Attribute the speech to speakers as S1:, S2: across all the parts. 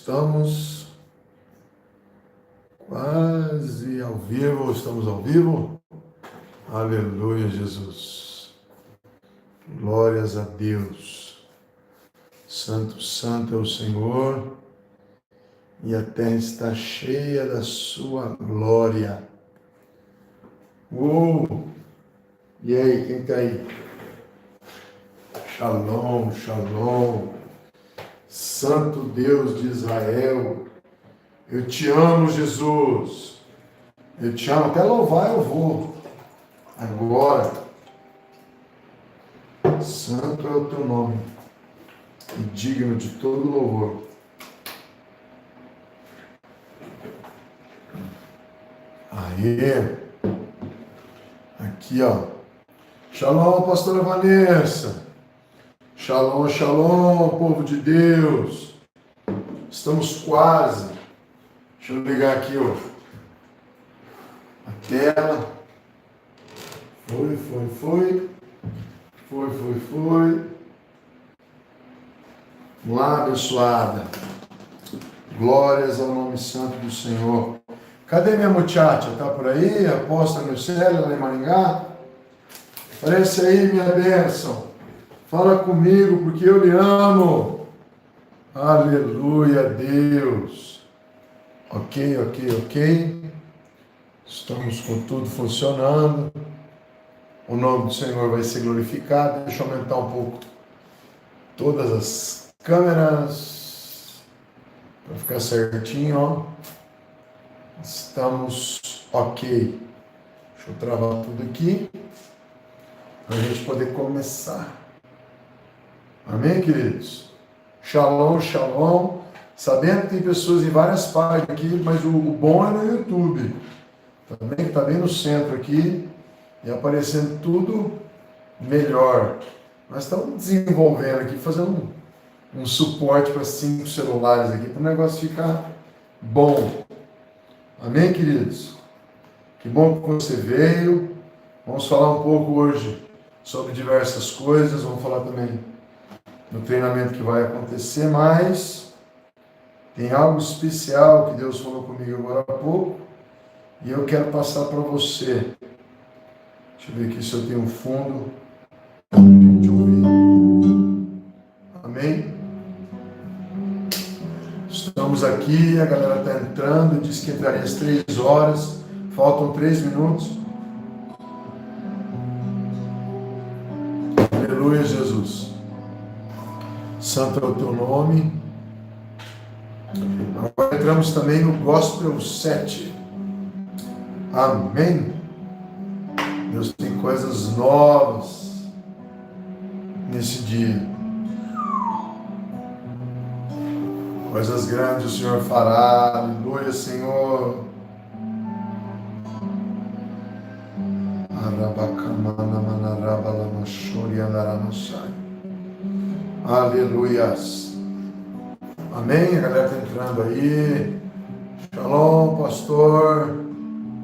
S1: Estamos quase ao vivo, estamos ao vivo? Aleluia, Jesus. Glórias a Deus. Santo, santo é o Senhor, e a terra está cheia da sua glória. E aí, quem está aí? Shalom, shalom. Santo Deus de Israel, eu te amo, Jesus. Eu te amo, até louvar eu vou. Agora, santo é o teu nome, e digno de todo louvor. Aê! Aqui, ó. Shalom, pastora Vanessa. Shalom, shalom, povo de Deus. Estamos quase. Deixa eu ligar aqui, ó. A tela. Foi. Vamos lá, abençoada. Glórias ao nome santo do Senhor. Cadê minha muchacha? Tá por aí? Aposta no céu, lá em Maringá? Aparece aí, minha bênção. Fala comigo, porque eu lhe amo. Aleluia, Deus. Ok. Estamos com tudo funcionando. O nome do Senhor vai ser glorificado. Deixa eu aumentar um pouco todas as câmeras para ficar certinho, ó. Estamos ok. Deixa eu travar tudo aqui para a gente poder começar. Amém, queridos? Shalom, shalom. Sabendo que tem pessoas em várias páginas aqui, mas o bom é no YouTube. Também que está bem no centro aqui e aparecendo tudo melhor. Nós estamos desenvolvendo aqui, fazendo um suporte para 5 celulares aqui, para o negócio ficar bom. Amém, queridos? Que bom que você veio. Vamos falar um pouco hoje sobre diversas coisas. Vamos falar também no treinamento que vai acontecer, mas tem algo especial que Deus falou comigo agora há pouco e eu quero passar para você. Deixa eu ver aqui se eu tenho um fundo para a gente ouvir. Amém? Estamos aqui, a galera está entrando, disse que entraria às 3 horas, faltam 3 minutos. Aleluia, Jesus. Santo é o teu nome. Agora entramos também no Gospel 7. Amém. Deus tem coisas novas nesse dia. Coisas grandes o Senhor fará. Aleluia, Senhor. Aleluias. Amém? A galera está entrando aí. Shalom, pastor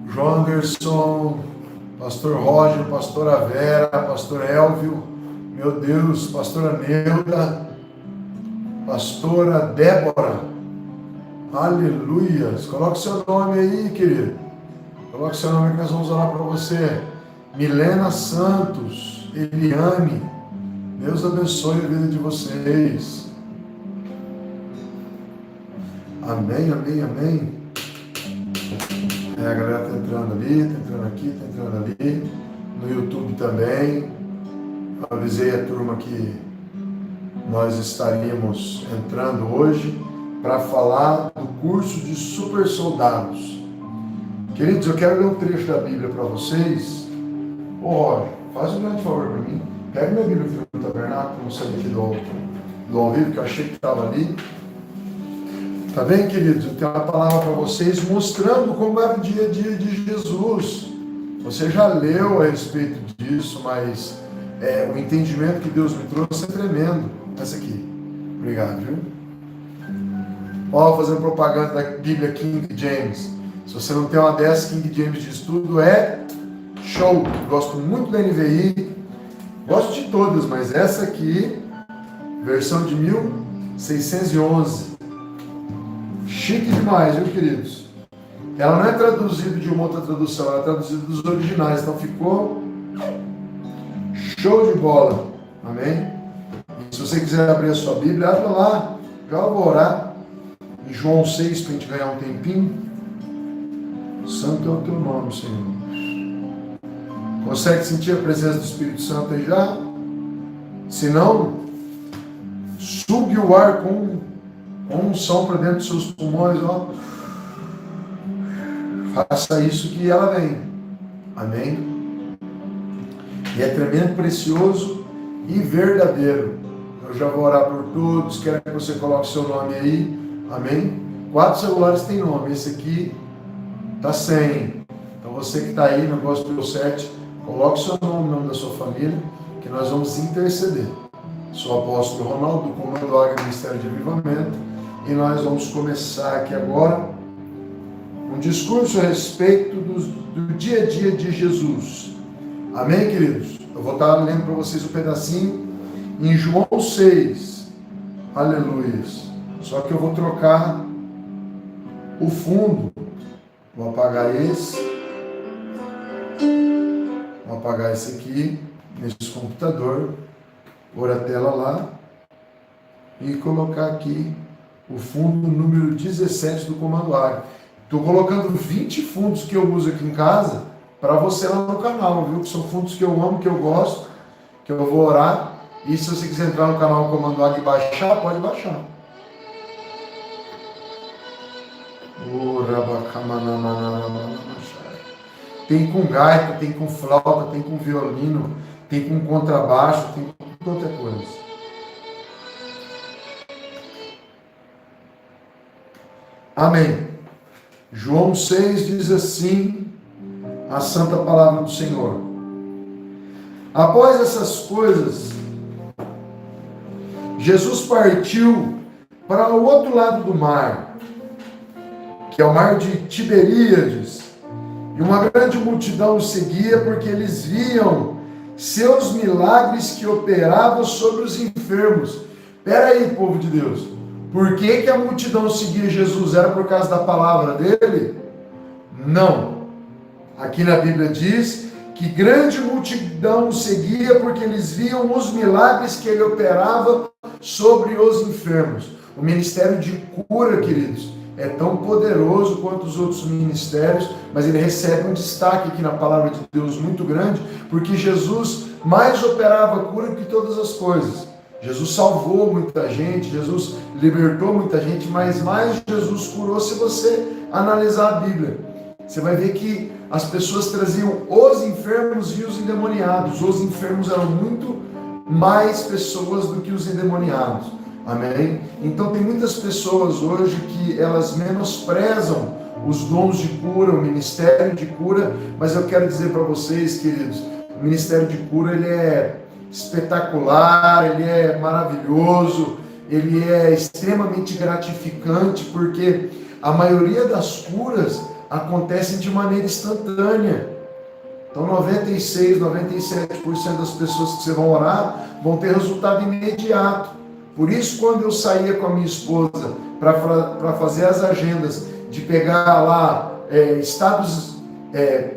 S1: João Anderson, pastor Roger, pastora Vera, pastor Elvio, meu Deus, pastora Neuda, pastora Débora. Aleluias. Coloque seu nome aí, querido. Coloque seu nome que nós vamos orar para você. Milena Santos, Eliane, Deus abençoe a vida de vocês. Amém. A galera está entrando ali, está entrando aqui, está entrando ali. No YouTube também. Eu avisei a turma que nós estaríamos entrando hoje para falar do curso de super soldados. Queridos, eu quero ler um trecho da Bíblia para vocês. Ô Roger, faz um grande favor para mim. Pega minha Bíblia aqui no tabernáculo, não sair aqui do ao vivo, que eu achei que estava ali. Tá bem, queridos? Eu tenho uma palavra para vocês mostrando como era o dia a dia de Jesus. Você já leu a respeito disso, mas o entendimento que Deus me trouxe é tremendo. Essa aqui. Obrigado, viu? Ó, fazendo propaganda da Bíblia King James. Se você não tem uma dessas, King James de estudo é show. Gosto muito da NVI. Gosto de todas, mas essa aqui, versão de 1611. Chique demais, viu, queridos? Ela não é traduzida de uma outra tradução, ela é traduzida dos originais, então ficou show de bola. Amém? E se você quiser abrir a sua Bíblia, abra lá. Já vou orar. Em João 6, para a gente ganhar um tempinho. Santo é o teu nome, Senhor. Consegue sentir a presença do Espírito Santo aí já? Se não, sugue o ar com unção para dentro dos seus pulmões, ó. Faça isso que ela vem. Amém? E é tremendo, precioso e verdadeiro. Eu já vou orar por todos. Quero que você coloque seu nome aí. Amém? 4 celulares tem nome. Esse aqui está sem. Então você que está aí no Gospel 7, coloque seu nome, o nome da sua família, que nós vamos interceder. Sou o apóstolo Ronaldo, do Comando Águia Ministério de Avivamento, e nós vamos começar aqui agora um discurso a respeito do dia a dia de Jesus. Amém, queridos? Eu vou estar lendo para vocês um pedacinho em João 6. Aleluia. Só que eu vou trocar o fundo. Vou apagar esse. Vou apagar esse aqui, nesse computador. Pôr a tela lá. E colocar aqui o fundo número 17 do Comando Águia. Estou colocando 20 fundos que eu uso aqui em casa para você lá no canal, viu? Que são fundos que eu amo, que eu gosto, que eu vou orar. E se você quiser entrar no canal Comando Águia e baixar, pode baixar. Tem com gaita, tem com flauta, tem com violino, tem com contrabaixo, tem com tudo outra coisa. Amém. João 6 diz assim, a santa palavra do Senhor. Após essas coisas, Jesus partiu para o outro lado do mar, que é o mar de Tiberíades, e uma grande multidão o seguia porque eles viam seus milagres que operava sobre os enfermos. Espera aí, povo de Deus. Por que a multidão seguia Jesus? Era por causa da palavra dele? Não. Aqui na Bíblia diz que grande multidão o seguia porque eles viam os milagres que ele operava sobre os enfermos. O ministério de cura, queridos, é tão poderoso quanto os outros ministérios, mas ele recebe um destaque aqui na palavra de Deus muito grande, porque Jesus mais operava cura do que todas as coisas. Jesus salvou muita gente, Jesus libertou muita gente, mas mais Jesus curou. Se você analisar a Bíblia, você vai ver que as pessoas traziam os enfermos e os endemoniados. Os enfermos eram muito mais pessoas do que os endemoniados. Amém? Então tem muitas pessoas hoje que elas menosprezam os dons de cura, o ministério de cura, mas eu quero dizer para vocês, queridos, o ministério de cura ele é espetacular, ele é maravilhoso, ele é extremamente gratificante, porque a maioria das curas acontecem de maneira instantânea. Então 96, 97% das pessoas que você vão orar vão ter resultado imediato. Por isso, quando eu saía com a minha esposa para fazer as agendas, de pegar lá estados,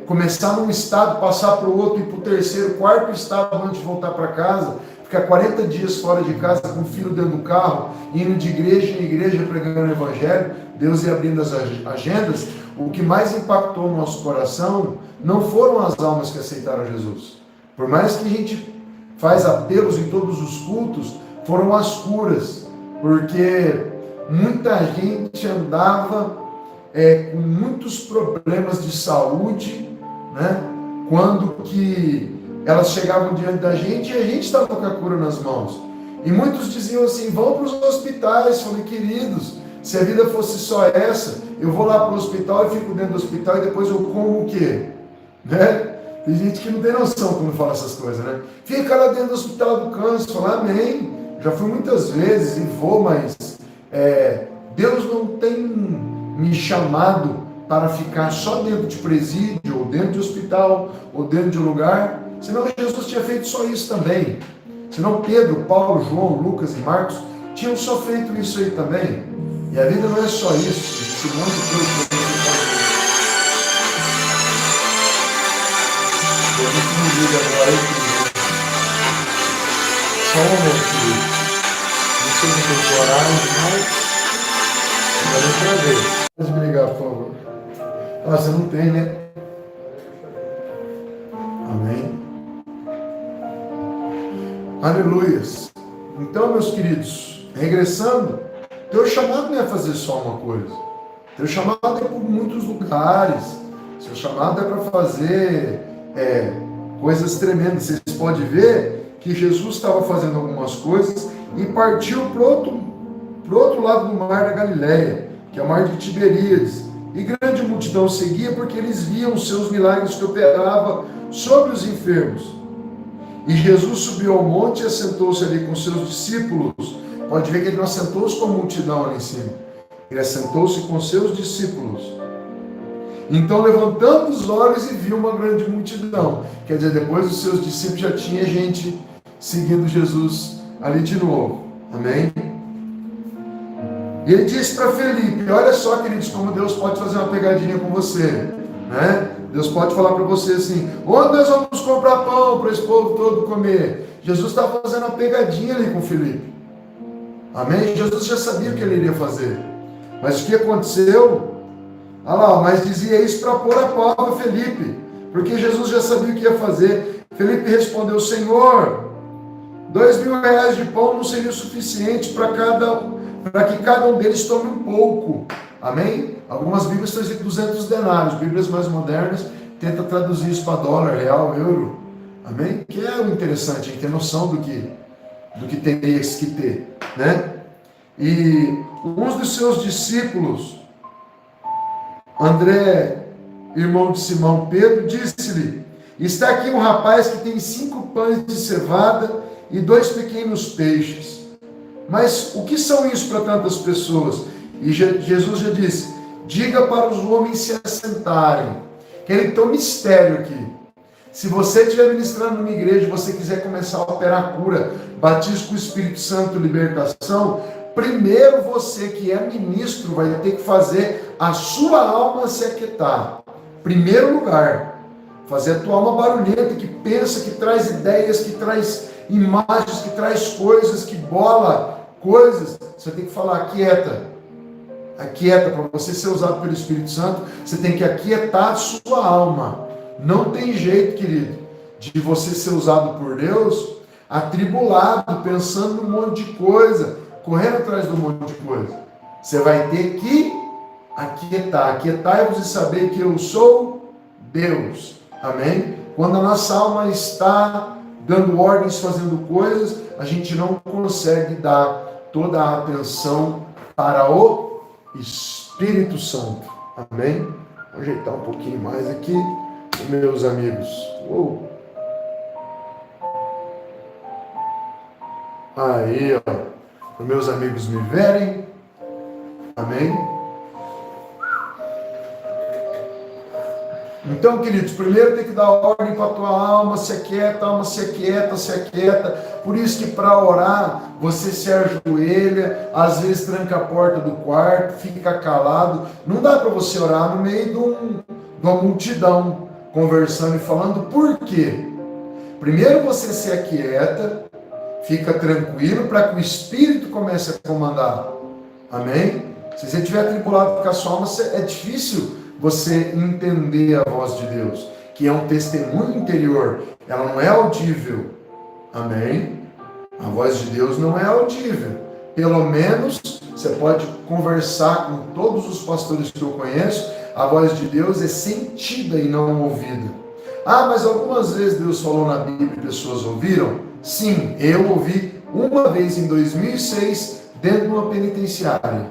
S1: começar num estado, passar para o outro, ir para o terceiro, quarto estado antes de voltar para casa, ficar 40 dias fora de casa com o filho dentro do carro, indo de igreja em igreja pregando o evangelho, Deus ia abrindo as agendas. O que mais impactou o nosso coração não foram as almas que aceitaram Jesus. Por mais que a gente faz apelos em todos os cultos, foram as curas, porque muita gente andava com muitos problemas de saúde, né? Quando que elas chegavam diante da gente e a gente estava com a cura nas mãos. E muitos diziam assim, vão para os hospitais. Falei, queridos, se a vida fosse só essa, eu vou lá para o hospital e fico dentro do hospital e depois eu como o quê? Né? Tem gente que não tem noção quando fala essas coisas, né? Fica lá dentro do hospital do câncer. Fala, amém. Já fui muitas vezes e vou, mas Deus não tem me chamado para ficar só dentro de presídio, ou dentro de hospital, ou dentro de lugar. Senão Jesus tinha feito só isso também. Senão Pedro, Paulo, João, Lucas e Marcos tinham só feito isso aí também. E a vida não é só isso, existe um monte de coisa que você pode fazer. A gente me liga agora, só um momento, querido. Não sei se tem que orar demais, mas eu quero ver. Pode me ligar, por favor. Ah, você não tem, né? Amém. Aleluias. Então, meus queridos, regressando, teu chamado não é fazer só uma coisa. Teu chamado é por muitos lugares. Seu chamado é para fazer coisas tremendas. Vocês podem ver que Jesus estava fazendo algumas coisas e partiu para o outro lado do mar da Galileia, que é o mar de Tiberíades. E grande multidão seguia porque eles viam os seus milagres que operava sobre os enfermos. E Jesus subiu ao monte e assentou-se ali com seus discípulos. Pode ver que ele não assentou-se com a multidão ali em cima. Ele assentou-se com seus discípulos. Então, levantando os olhos e viu uma grande multidão. Quer dizer, depois dos seus discípulos já tinha gente seguindo Jesus ali de novo. Amém? E ele disse para Felipe, olha só, queridos, como Deus pode fazer uma pegadinha com você, né? Deus pode falar para você assim, onde nós vamos comprar pão para esse povo todo comer? Jesus estava fazendo uma pegadinha ali com Felipe. Amém? Jesus já sabia o que ele iria fazer. Mas o que aconteceu? Olha lá, mas dizia isso para pôr a prova Felipe, porque Jesus já sabia o que ia fazer. Felipe respondeu, Senhor, 2.000 reais de pão não seria o suficiente para que cada um deles tome um pouco. Amém? Algumas Bíblias estão dizendo 200 denários. Bíblias mais modernas tentam traduzir isso para dólar, real, euro. Amém? Que é o interessante, a gente ter noção do que teria que ter, né? E uns dos seus discípulos, André, irmão de Simão Pedro, disse-lhe, está aqui um rapaz que tem 5 pães de cevada e 2 pequenos peixes. Mas o que são isso para tantas pessoas? E Jesus já disse, diga para os homens se assentarem. Querido, tem um mistério aqui. Se você estiver ministrando numa igreja e você quiser começar a operar cura, batismo com o Espírito Santo, libertação, primeiro você que é ministro vai ter que fazer a sua alma se aquietar. Primeiro lugar, fazer a tua alma barulhenta, que pensa, que traz ideias, que traz imagens, que traz coisas, que bola coisas. Você tem que falar, aquieta. Aquieta, para você ser usado pelo Espírito Santo, você tem que aquietar a sua alma. Não tem jeito, querido, de você ser usado por Deus atribulado, pensando num monte de coisa, correndo atrás de um monte de coisa. Você vai ter que aquietar. Aquietai-vos e saber que eu sou Deus. Amém? Quando a nossa alma está dando ordens, fazendo coisas, a gente não consegue dar toda a atenção para o Espírito Santo. Amém? Vou ajeitar um pouquinho mais aqui, meus amigos. Aí, ó. Para meus amigos me verem. Amém? Então, queridos, primeiro tem que dar ordem para a tua alma, se aquieta, alma se aquieta, se aquieta. Por isso que para orar, você se ajoelha, às vezes tranca a porta do quarto, fica calado. Não dá para você orar no meio de uma multidão, conversando e falando. Por quê? Primeiro você se aquieta, fica tranquilo para que o Espírito comece a comandar. Amém? Se você estiver atribulado com a sua alma, é difícil você entender a voz de Deus, que é um testemunho interior, ela não é audível. Amém? A voz de Deus não é audível. Pelo menos você pode conversar com todos os pastores que eu conheço, a voz de Deus é sentida e não ouvida. Ah, mas algumas vezes Deus falou na Bíblia e pessoas ouviram? Sim, eu ouvi uma vez em 2006 dentro de uma penitenciária.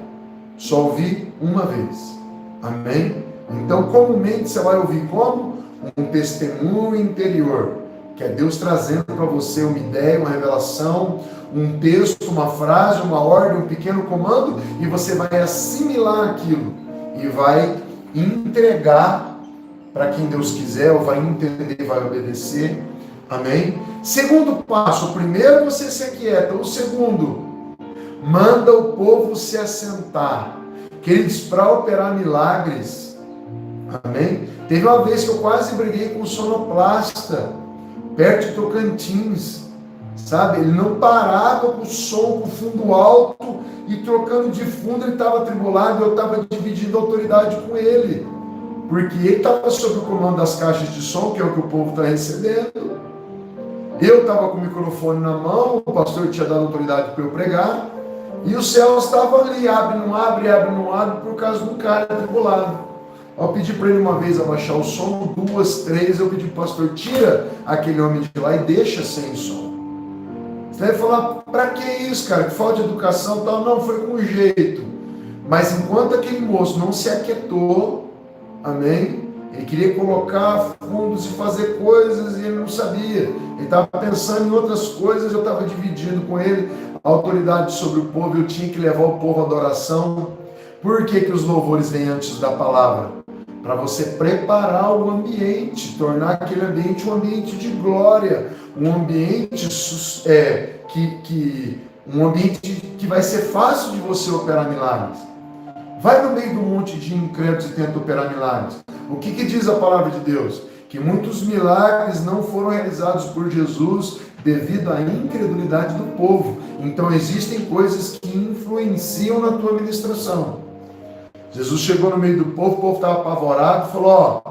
S1: Só ouvi uma vez. Amém? Então, comumente você vai ouvir como? Um testemunho interior, que é Deus trazendo para você uma ideia, uma revelação, um texto, uma frase, uma ordem, um pequeno comando, e você vai assimilar aquilo e vai entregar para quem Deus quiser, ou vai entender, vai obedecer. Amém? Segundo passo, o primeiro você se aquieta, o segundo, manda o povo se assentar. Queridos, para operar milagres, amém? Teve uma vez que eu quase briguei com um sonoplasta, perto de Tocantins, sabe? Ele não parava com o som, com o fundo alto, e trocando de fundo, ele estava atribulado, eu estava dividindo a autoridade com ele, porque ele estava sob o comando das caixas de som, que é o que o povo está recebendo. Eu estava com o microfone na mão, o pastor tinha dado autoridade para eu pregar, e os céus estavam ali, abre, não abre, por causa do cara atribulado. Eu pedi para ele uma vez abaixar o som, 2, 3, eu pedi para o pastor, tira aquele homem de lá e deixa sem som. Você deve falar, para que isso, cara? Que falta de educação e tal. Não, foi com jeito. Mas enquanto aquele moço não se aquietou, amém? Ele queria colocar fundos e fazer coisas e ele não sabia. Ele estava pensando em outras coisas, eu estava dividindo com ele a autoridade sobre o povo, eu tinha que levar o povo à adoração. Por que que os louvores vêm antes da palavra? Para você preparar o ambiente, tornar aquele ambiente um ambiente de glória, um ambiente um ambiente que vai ser fácil de você operar milagres. Vai no meio de um monte de incrédulos e tenta operar milagres. O que diz a palavra de Deus? Que muitos milagres não foram realizados por Jesus devido à incredulidade do povo. Então existem coisas que influenciam na tua ministração. Jesus chegou no meio do povo, o povo estava apavorado, falou,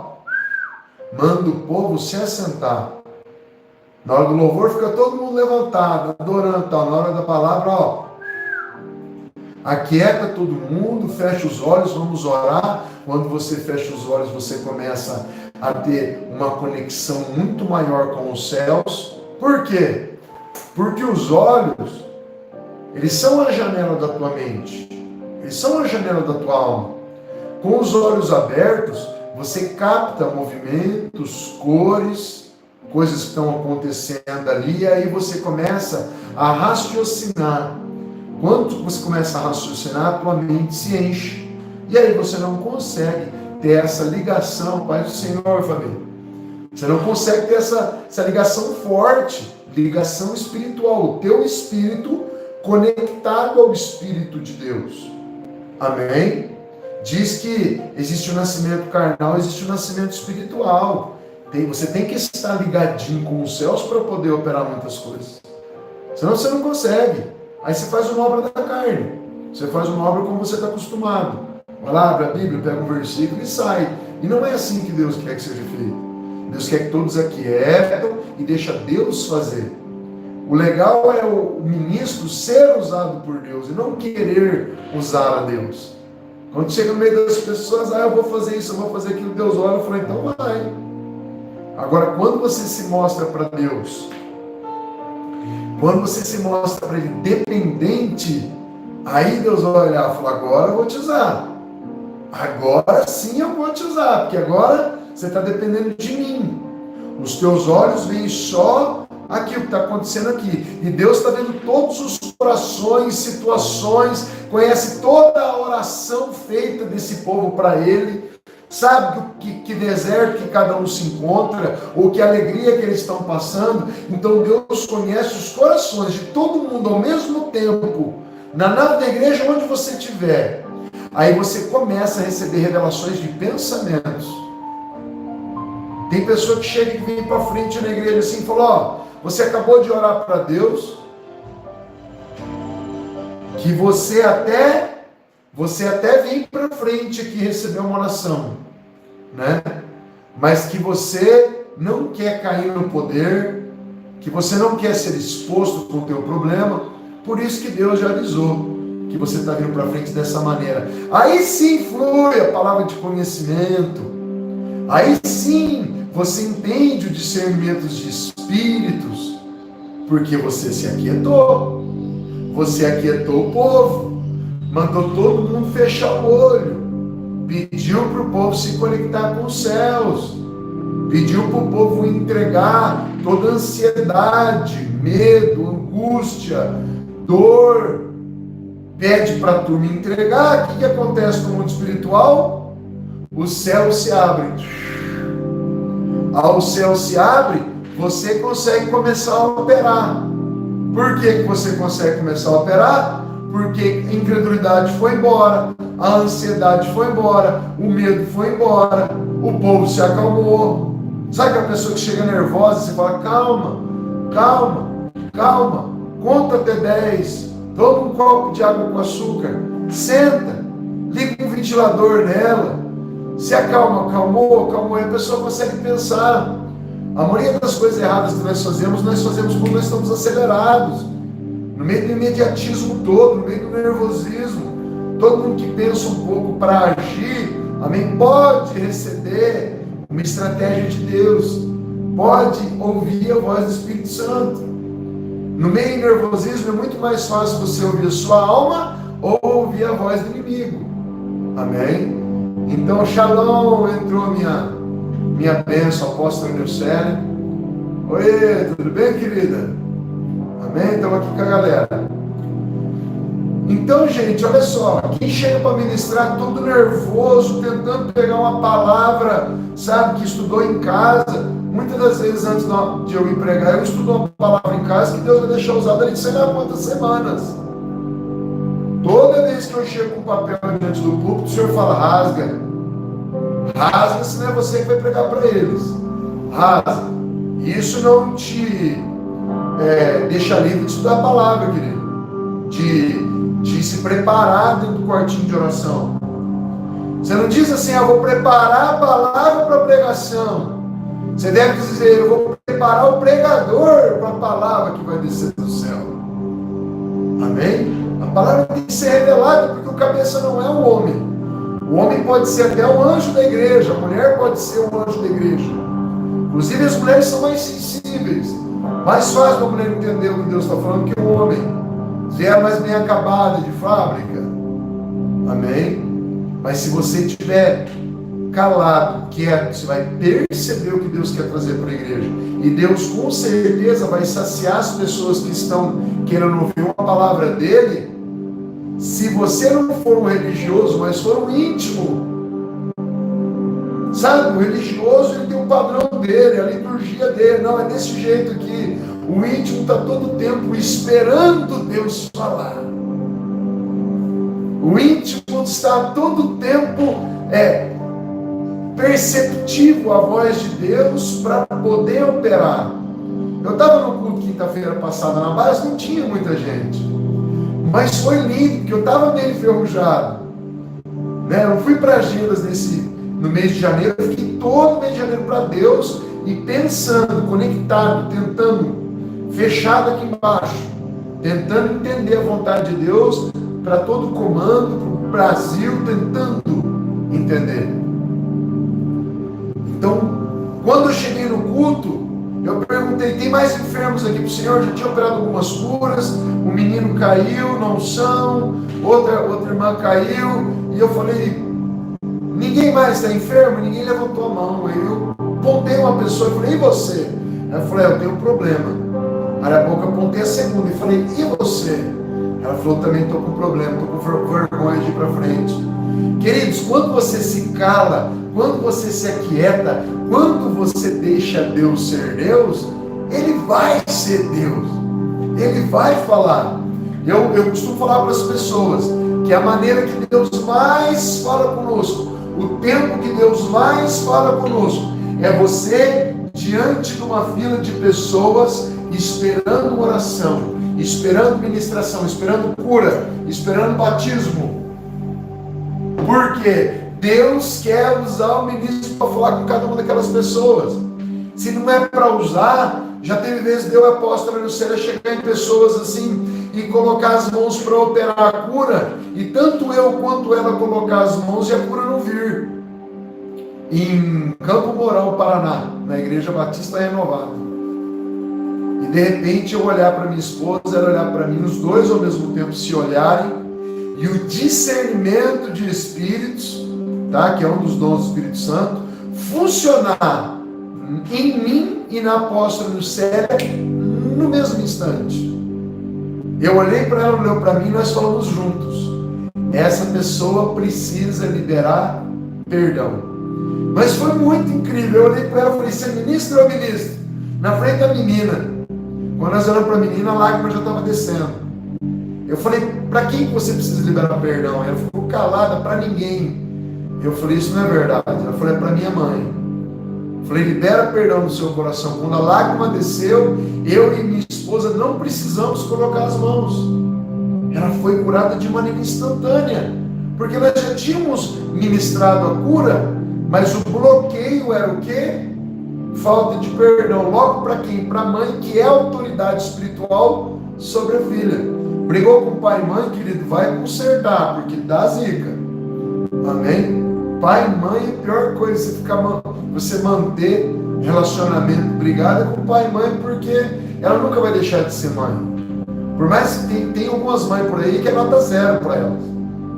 S1: manda o povo se assentar. Na hora do louvor fica todo mundo levantado, adorando, tal. Na hora da palavra, aquieta todo mundo, fecha os olhos, vamos orar. Quando você fecha os olhos, você começa a ter uma conexão muito maior com os céus. Por quê? Porque os olhos, eles são a janela da tua mente. Eles são a janela da tua alma. Com os olhos abertos, você capta movimentos, cores, coisas que estão acontecendo ali, e aí você começa a raciocinar. Quando você começa a raciocinar, a tua mente se enche. E aí você não consegue ter essa ligação, Pai do Senhor, Fabio. Você não consegue ter essa ligação forte, ligação espiritual, o teu espírito conectado ao Espírito de Deus. Amém? Diz que existe o nascimento carnal, existe o nascimento espiritual. Você tem que estar ligadinho com os céus para poder operar muitas coisas. Senão você não consegue. Aí você faz uma obra da carne. Você faz uma obra como você está acostumado. Vai lá, abre a Bíblia, pega um versículo e sai. E não é assim que Deus quer que seja feito. Deus quer que todos aquietam e deixa Deus fazer. O legal é o ministro ser usado por Deus e não querer usar a Deus. Quando chega no meio das pessoas, eu vou fazer isso, eu vou fazer aquilo, Deus olha e fala, então vai. Agora, quando você se mostra para Deus, quando você se mostra para Ele dependente, aí Deus vai olhar e falar, agora eu vou te usar. Agora sim eu vou te usar, porque agora você está dependendo de mim. Os teus olhos veem só aquilo que está acontecendo aqui. E Deus está vendo todos os corações, situações, conhece toda a oração feita desse povo para Ele, sabe que deserto que cada um se encontra, ou que alegria que eles estão passando. Então Deus conhece os corações de todo mundo ao mesmo tempo, na nave da igreja, onde você estiver. Aí você começa a receber revelações de pensamentos. Tem pessoa que chega e vem para frente na igreja assim e fala, você acabou de orar para Deus, que você até vem para frente aqui receber uma oração, né? Mas que você não quer cair no poder, que você não quer ser exposto com o teu problema, por isso que Deus já avisou que você está vindo para frente dessa maneira. Aí sim flui a palavra de conhecimento, aí sim você entende o discernimento de espíritos, porque você se aquietou, você aquietou o povo, mandou todo mundo fechar o olho, pediu para o povo se conectar com os céus, pediu para o povo entregar toda ansiedade, medo, angústia, dor, pede para a turma entregar. O que acontece no mundo espiritual? Os céus se abrem. Ao céu se abre, você consegue começar a operar. Por que você consegue começar a operar? porque a incredulidade foi embora, a ansiedade foi embora, o medo foi embora, o povo se acalmou. Sabe aquela pessoa que chega nervosa e você fala, calma, calma, calma, conta até 10, toma um copo de água com açúcar, senta, liga um ventilador nela, se acalma, acalmou, e a pessoa consegue pensar. A maioria das coisas erradas que nós fazemos quando nós estamos acelerados, no meio do imediatismo todo, no meio do nervosismo. Todo mundo que pensa um pouco para agir, amém, pode receber uma estratégia de Deus, pode ouvir a voz do Espírito Santo. No meio do nervosismo é muito mais fácil você ouvir a sua alma ou ouvir a voz do inimigo. Amém? Então, Shalom, entrou minha bênção, apóstolo Nilcele. Oi, tudo bem, querida? Amém? Estamos aqui com a galera. Então, gente, olha só, quem chega para ministrar todo nervoso, tentando pegar uma palavra, sabe, que estudou em casa, muitas das vezes antes de eu ir pregar, eu estudo uma palavra em casa que Deus vai deixar usada ali de sei lá quantas semanas. Toda vez que eu chego com o papel diante do púlpito, o Senhor fala, rasga. Rasga, se não é você que vai pregar para eles. Rasga. Isso não te deixa livre de estudar a palavra, querido. De se preparar dentro do quartinho de oração. Você não diz assim, eu vou preparar a palavra para a pregação. Você deve dizer, eu vou preparar o pregador para a palavra que vai descer do céu. Amém? A palavra tem que ser revelada, porque o cabeça não é o homem. O homem pode ser até um anjo da igreja, a mulher pode ser um anjo da igreja. Inclusive as mulheres são mais sensíveis. Mais fácil para a mulher entender o que Deus está falando que o homem. Se é mais bem acabada de fábrica. Amém? Mas se você estiver calado, quieto, você vai perceber o que Deus quer trazer para a igreja. E Deus com certeza vai saciar as pessoas que estão querendo ouvir uma palavra dele. Se você não for um religioso, mas for um íntimo. Sabe, o religioso ele tem um padrão dele, a liturgia dele. Não, é desse jeito aqui. O íntimo está todo o tempo esperando Deus falar. O íntimo está todo o tempo perceptivo a voz de Deus para poder operar. Eu estava no culto quinta-feira passada na base, não tinha muita gente. Mas foi lindo, porque eu estava meio enferrujado. Né? Eu fui para agendas no mês de janeiro, eu fiquei todo mês de janeiro para Deus e pensando, conectado, tentando, fechado aqui embaixo, tentando entender a vontade de Deus para todo o comando, para o Brasil, tentando entender. Então, quando eu cheguei no culto, eu perguntei, tem mais enfermos aqui para o Senhor? Já tinha operado algumas curas, um menino caiu na unção, outra irmã caiu, e eu falei, ninguém mais está enfermo? Ninguém levantou a mão. Aí eu apontei uma pessoa e falei, e você? Ela falou, eu tenho um problema. Aí a pouco eu apontei a segunda e falei, e você? Ela falou, também estou com problema, estou com vergonha de ir para frente. Queridos, quando você se cala, quando você se aquieta, quando você deixa Deus ser Deus, Ele vai ser Deus. Ele vai falar. Eu costumo falar para as pessoas que a maneira que Deus mais fala conosco, o tempo que Deus mais fala conosco, é você diante de uma fila de pessoas esperando oração, esperando ministração, esperando cura, esperando batismo. Porque Deus quer usar o ministro para falar com cada uma daquelas pessoas. Se não é para usar, já teve vezes deu a apóstola Lucélia chegar em pessoas assim e colocar as mãos para operar a cura, e tanto eu quanto ela colocar as mãos e a cura não vir. Em Campo Mourão, Paraná, na Igreja Batista Renovada. E de repente eu olhar para minha esposa, ela olhar para mim, os dois ao mesmo tempo se olharem, e o discernimento de espíritos, tá, que é um dos dons do Espírito Santo, funcionar em mim e na apóstola Lucélia no mesmo instante. Eu olhei para ela, olhou para mim, nós falamos juntos. Essa pessoa precisa liberar perdão. Mas foi muito incrível. Eu olhei para ela e falei, você é ministro ou ministro? Na frente da menina. Quando nós olhamos para a menina, a lágrima já estava descendo. Eu falei, para quem você precisa liberar perdão? Ela ficou calada, para ninguém. Eu falei, isso não é verdade. Ela falou, é para minha mãe. Eu falei, libera perdão no seu coração. Quando a lágrima desceu, eu e minha esposa não precisamos colocar as mãos. Ela foi curada de maneira instantânea, porque nós já tínhamos ministrado a cura, mas o bloqueio era o quê? Falta de perdão. Logo para quem? Para a mãe, que é a autoridade espiritual sobre a filha. Brigou com o pai e mãe, querido, vai consertar, porque dá zica. Amém? Pai e mãe é a pior coisa, você manter relacionamento brigado com o pai e mãe, porque ela nunca vai deixar de ser mãe. Por mais que tem algumas mães por aí que é nota zero para elas,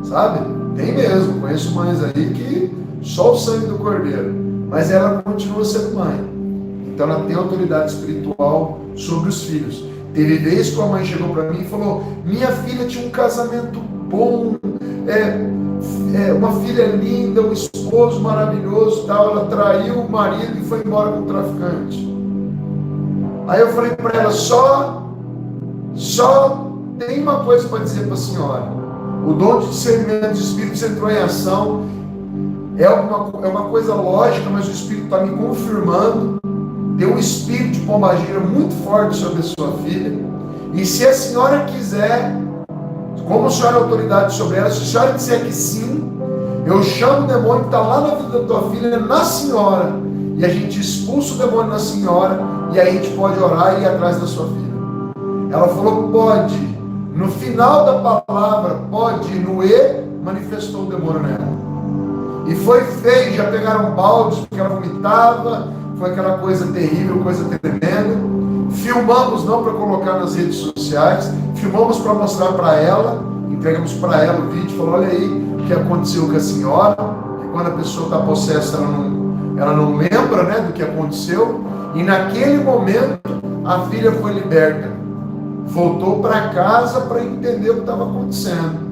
S1: sabe? Tem mesmo, conheço mães aí que só o sangue do cordeiro, mas ela continua sendo mãe. Então ela tem autoridade espiritual sobre os filhos. Teve vez que a mãe chegou para mim e falou, minha filha tinha um casamento bom, uma filha linda, um esposo maravilhoso, tal. Ela traiu o marido e foi embora com o traficante. Aí eu falei para ela, só tem uma coisa para dizer para a senhora. O dom de discernimento de espíritos entrou em ação. É uma coisa lógica, mas o Espírito está me confirmando. Tem um espírito de pombagira muito forte sobre a sua filha. E se a senhora quiser, como a senhora é autoridade sobre ela, se a senhora disser que sim, eu chamo o demônio que está lá na vida da tua filha, na senhora, e a gente expulsa o demônio na senhora, e aí a gente pode orar e ir atrás da sua filha. Ela falou, pode. No final da palavra, pode, no E, manifestou o demônio nela. E foi feio, já pegaram baldes, porque ela vomitava, foi aquela coisa terrível, coisa tremenda. Filmamos não para colocar nas redes sociais, filmamos para mostrar para ela, entregamos para ela o vídeo, falou, olha aí o que aconteceu com a senhora, que quando a pessoa está possessa, ela não lembra, né, do que aconteceu, e naquele momento a filha foi liberta, voltou para casa para entender o que estava acontecendo.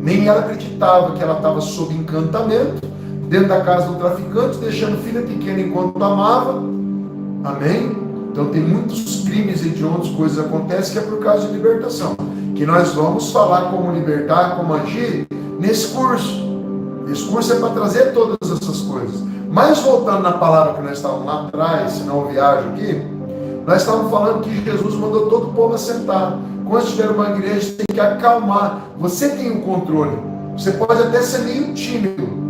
S1: Nem ela acreditava que ela estava sob encantamento, dentro da casa do traficante, deixando filha pequena enquanto amava. Amém? Então tem muitos crimes hediondos, coisas acontecem que é por causa de libertação. Que nós vamos falar como libertar, como agir nesse curso. Esse curso é para trazer todas essas coisas. Mas voltando na palavra que nós estávamos lá atrás, senão eu viajo aqui, nós estávamos falando que Jesus mandou todo o povo assentar. Quando estiver uma igreja, tem que acalmar. Você tem o controle. Você pode até ser meio tímido.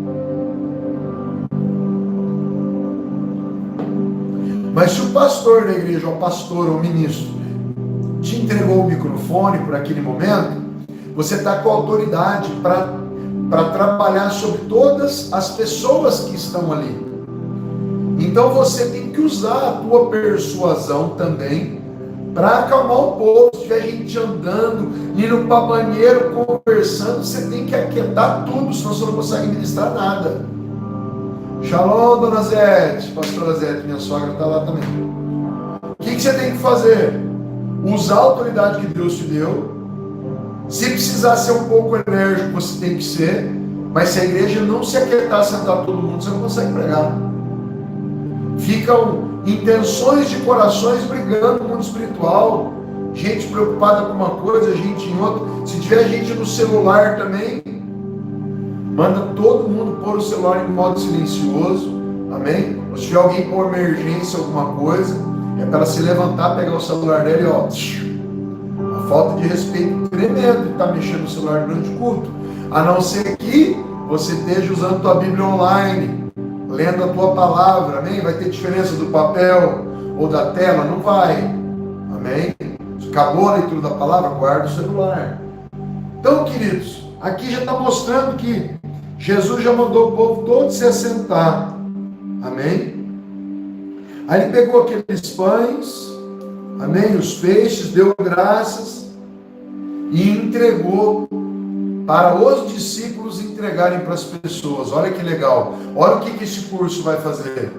S1: Mas se o pastor da igreja, ou pastor, ou ministro, te entregou o microfone por aquele momento, você está com autoridade para trabalhar sobre todas as pessoas que estão ali. Então você tem que usar a tua persuasão também para acalmar o povo. Se tiver gente andando, indo para banheiro, conversando, você tem que aquietar tudo, senão você não consegue ministrar nada. Shalom, dona Zete, pastora Zete, minha sogra está lá também. O que você tem que fazer? Usar a autoridade que Deus te deu. Se precisar ser um pouco enérgico, você tem que ser. Mas se a igreja não se aquietar, sentar todo mundo, você não consegue pregar. Ficam intenções de corações brigando no mundo espiritual. Gente preocupada com uma coisa, gente em outra. Se tiver gente no celular também, manda todo mundo pôr o celular em modo silencioso. Amém? Ou se tiver alguém com emergência, alguma coisa, é para ela se levantar, pegar o celular dela e ó, uma falta de respeito tremendo de estar mexendo no celular durante o culto. A não ser que você esteja usando a tua Bíblia online, lendo a tua palavra, amém? Vai ter diferença do papel ou da tela? Não vai, amém? Acabou a leitura da palavra, guarda o celular. Então, queridos, aqui já está mostrando que Jesus já mandou o povo todo se assentar, amém? Aí ele pegou aqueles pães, amém? Os peixes, deu graças e entregou para os discípulos entregarem para as pessoas. Olha que legal. Olha o que esse curso vai fazer.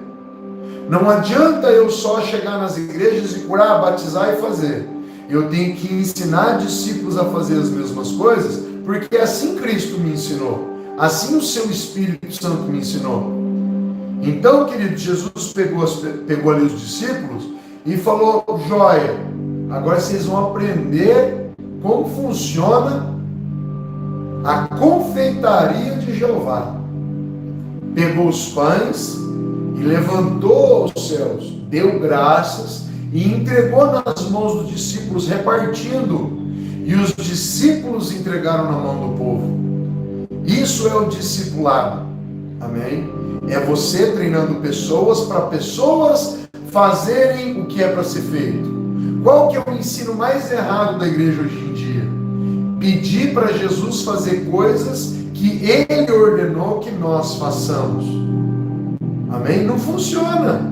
S1: Não adianta eu só chegar nas igrejas e curar, batizar e fazer. Eu tenho que ensinar discípulos a fazer as mesmas coisas, porque assim Cristo me ensinou. Assim o seu Espírito Santo me ensinou. Então, querido, Jesus pegou ali os discípulos e falou, joia, agora vocês vão aprender como funciona a confeitaria de Jeová. Pegou os pães e levantou aos céus, deu graças e entregou nas mãos dos discípulos, repartindo. E os discípulos entregaram na mão do povo. Isso é o discipulado. Amém? É você treinando pessoas para pessoas fazerem o que é para ser feito. Qual que é o ensino mais errado da igreja hoje em dia? Pedir para Jesus fazer coisas que Ele ordenou que nós façamos. Amém? Não funciona.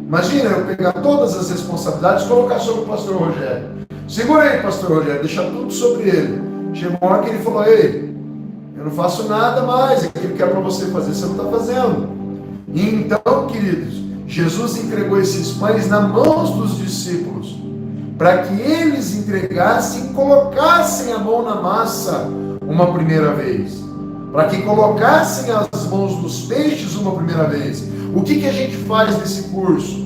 S1: Imagina eu pegar todas as responsabilidades e colocar sobre o pastor Rogério. Segura aí, pastor Rogério, deixa tudo sobre ele. Chegou uma hora que ele falou: ei, eu não faço nada mais, aquilo que é para você fazer, você não está fazendo. E então, queridos, Jesus entregou esses pães nas mãos dos discípulos, para que eles entregassem e colocassem a mão na massa uma primeira vez, para que colocassem as mãos nos peixes uma primeira vez. O que a gente faz nesse curso?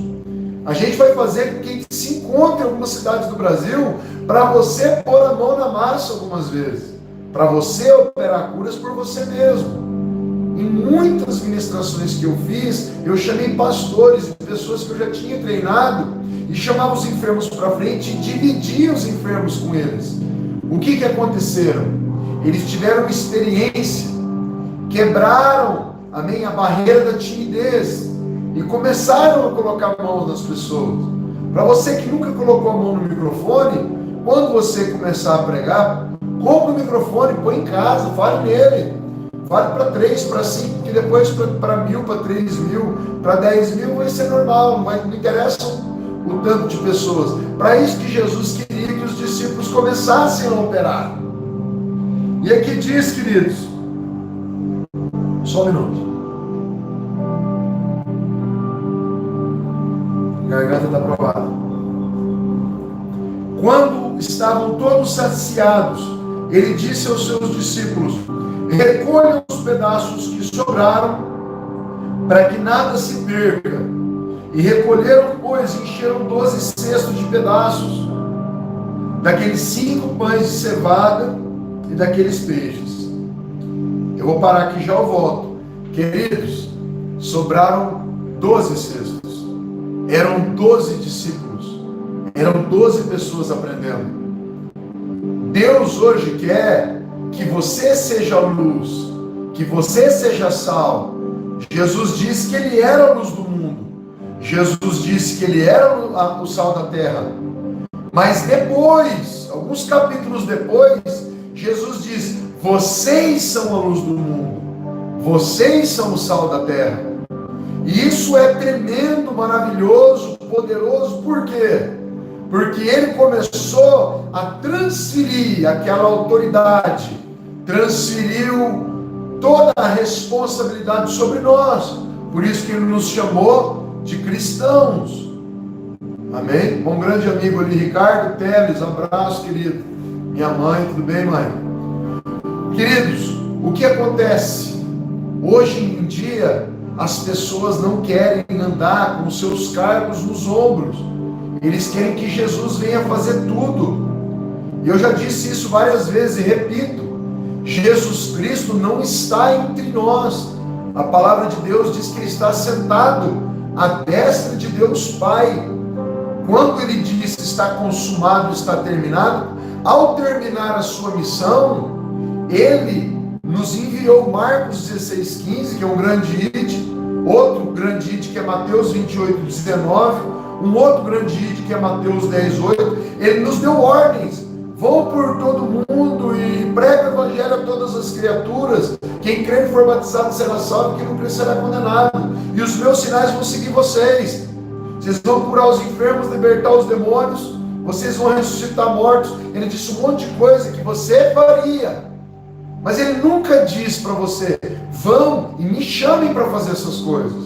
S1: A gente vai fazer com que a gente se encontre em algumas cidades do Brasil para você pôr a mão na massa algumas vezes, para você operar curas por você mesmo. Em muitas ministrações que eu fiz, eu chamei pastores e pessoas que eu já tinha treinado e chamava os enfermos para frente e dividia os enfermos com eles. O que aconteceram? Eles tiveram uma experiência, quebraram, amém, a barreira da timidez e começaram a colocar a mão nas pessoas. Para você que nunca colocou a mão no microfone, quando você começar a pregar, compre o microfone, põe em casa, fale nele. Fale para 3, para 5, que depois para 1.000, para 3.000, para 10.000 vai ser normal, não interessa o tanto de pessoas. Para isso que Jesus queria que os discípulos começassem a operar. E aqui diz, queridos, só um minuto. A garganta está travada. Quando estavam todos saciados, ele disse aos seus discípulos: recolham os pedaços que sobraram, para que nada se perca. E recolheram, pois, e encheram 12 cestos de pedaços, daqueles 5 pães de cevada e daqueles peixes. Eu vou parar aqui, já eu volto. Queridos, sobraram 12 cestos. Eram 12 discípulos. Eram 12 pessoas aprendendo. Deus hoje quer que você seja luz, que você seja sal. Jesus disse que Ele era a luz do mundo. Jesus disse que Ele era o sal da terra. Mas depois, alguns capítulos depois, Jesus diz: vocês são a luz do mundo. Vocês são o sal da terra. E isso é tremendo, maravilhoso, poderoso. Por quê? Porque Ele começou a transferir aquela autoridade, transferiu toda a responsabilidade sobre nós. Por isso que Ele nos chamou de cristãos. Amém? Um grande amigo ali, Ricardo Teles, abraço, querido. Minha mãe, tudo bem, mãe? Queridos, o que acontece? Hoje em dia, as pessoas não querem andar com seus cargos nos ombros. Eles querem que Jesus venha fazer tudo. E eu já disse isso várias vezes e repito: Jesus Cristo não está entre nós. A palavra de Deus diz que Ele está sentado à destra de Deus Pai. Quando Ele diz está consumado, está terminado, ao terminar a sua missão, Ele nos enviou Marcos 16:15, que é um grande id, outro grande id que é Mateus 28:19, um outro grande id que é Mateus 10:8. Ele nos deu ordens: vão por todo mundo e prega o evangelho a todas as criaturas. Quem crer e for batizado será salvo, quem não crer será condenado. E os meus sinais vão seguir vocês. Vocês vão curar os enfermos, libertar os demônios, vocês vão ressuscitar mortos. Ele disse um monte de coisa que você faria. Mas Ele nunca diz para você: vão e me chamem para fazer essas coisas.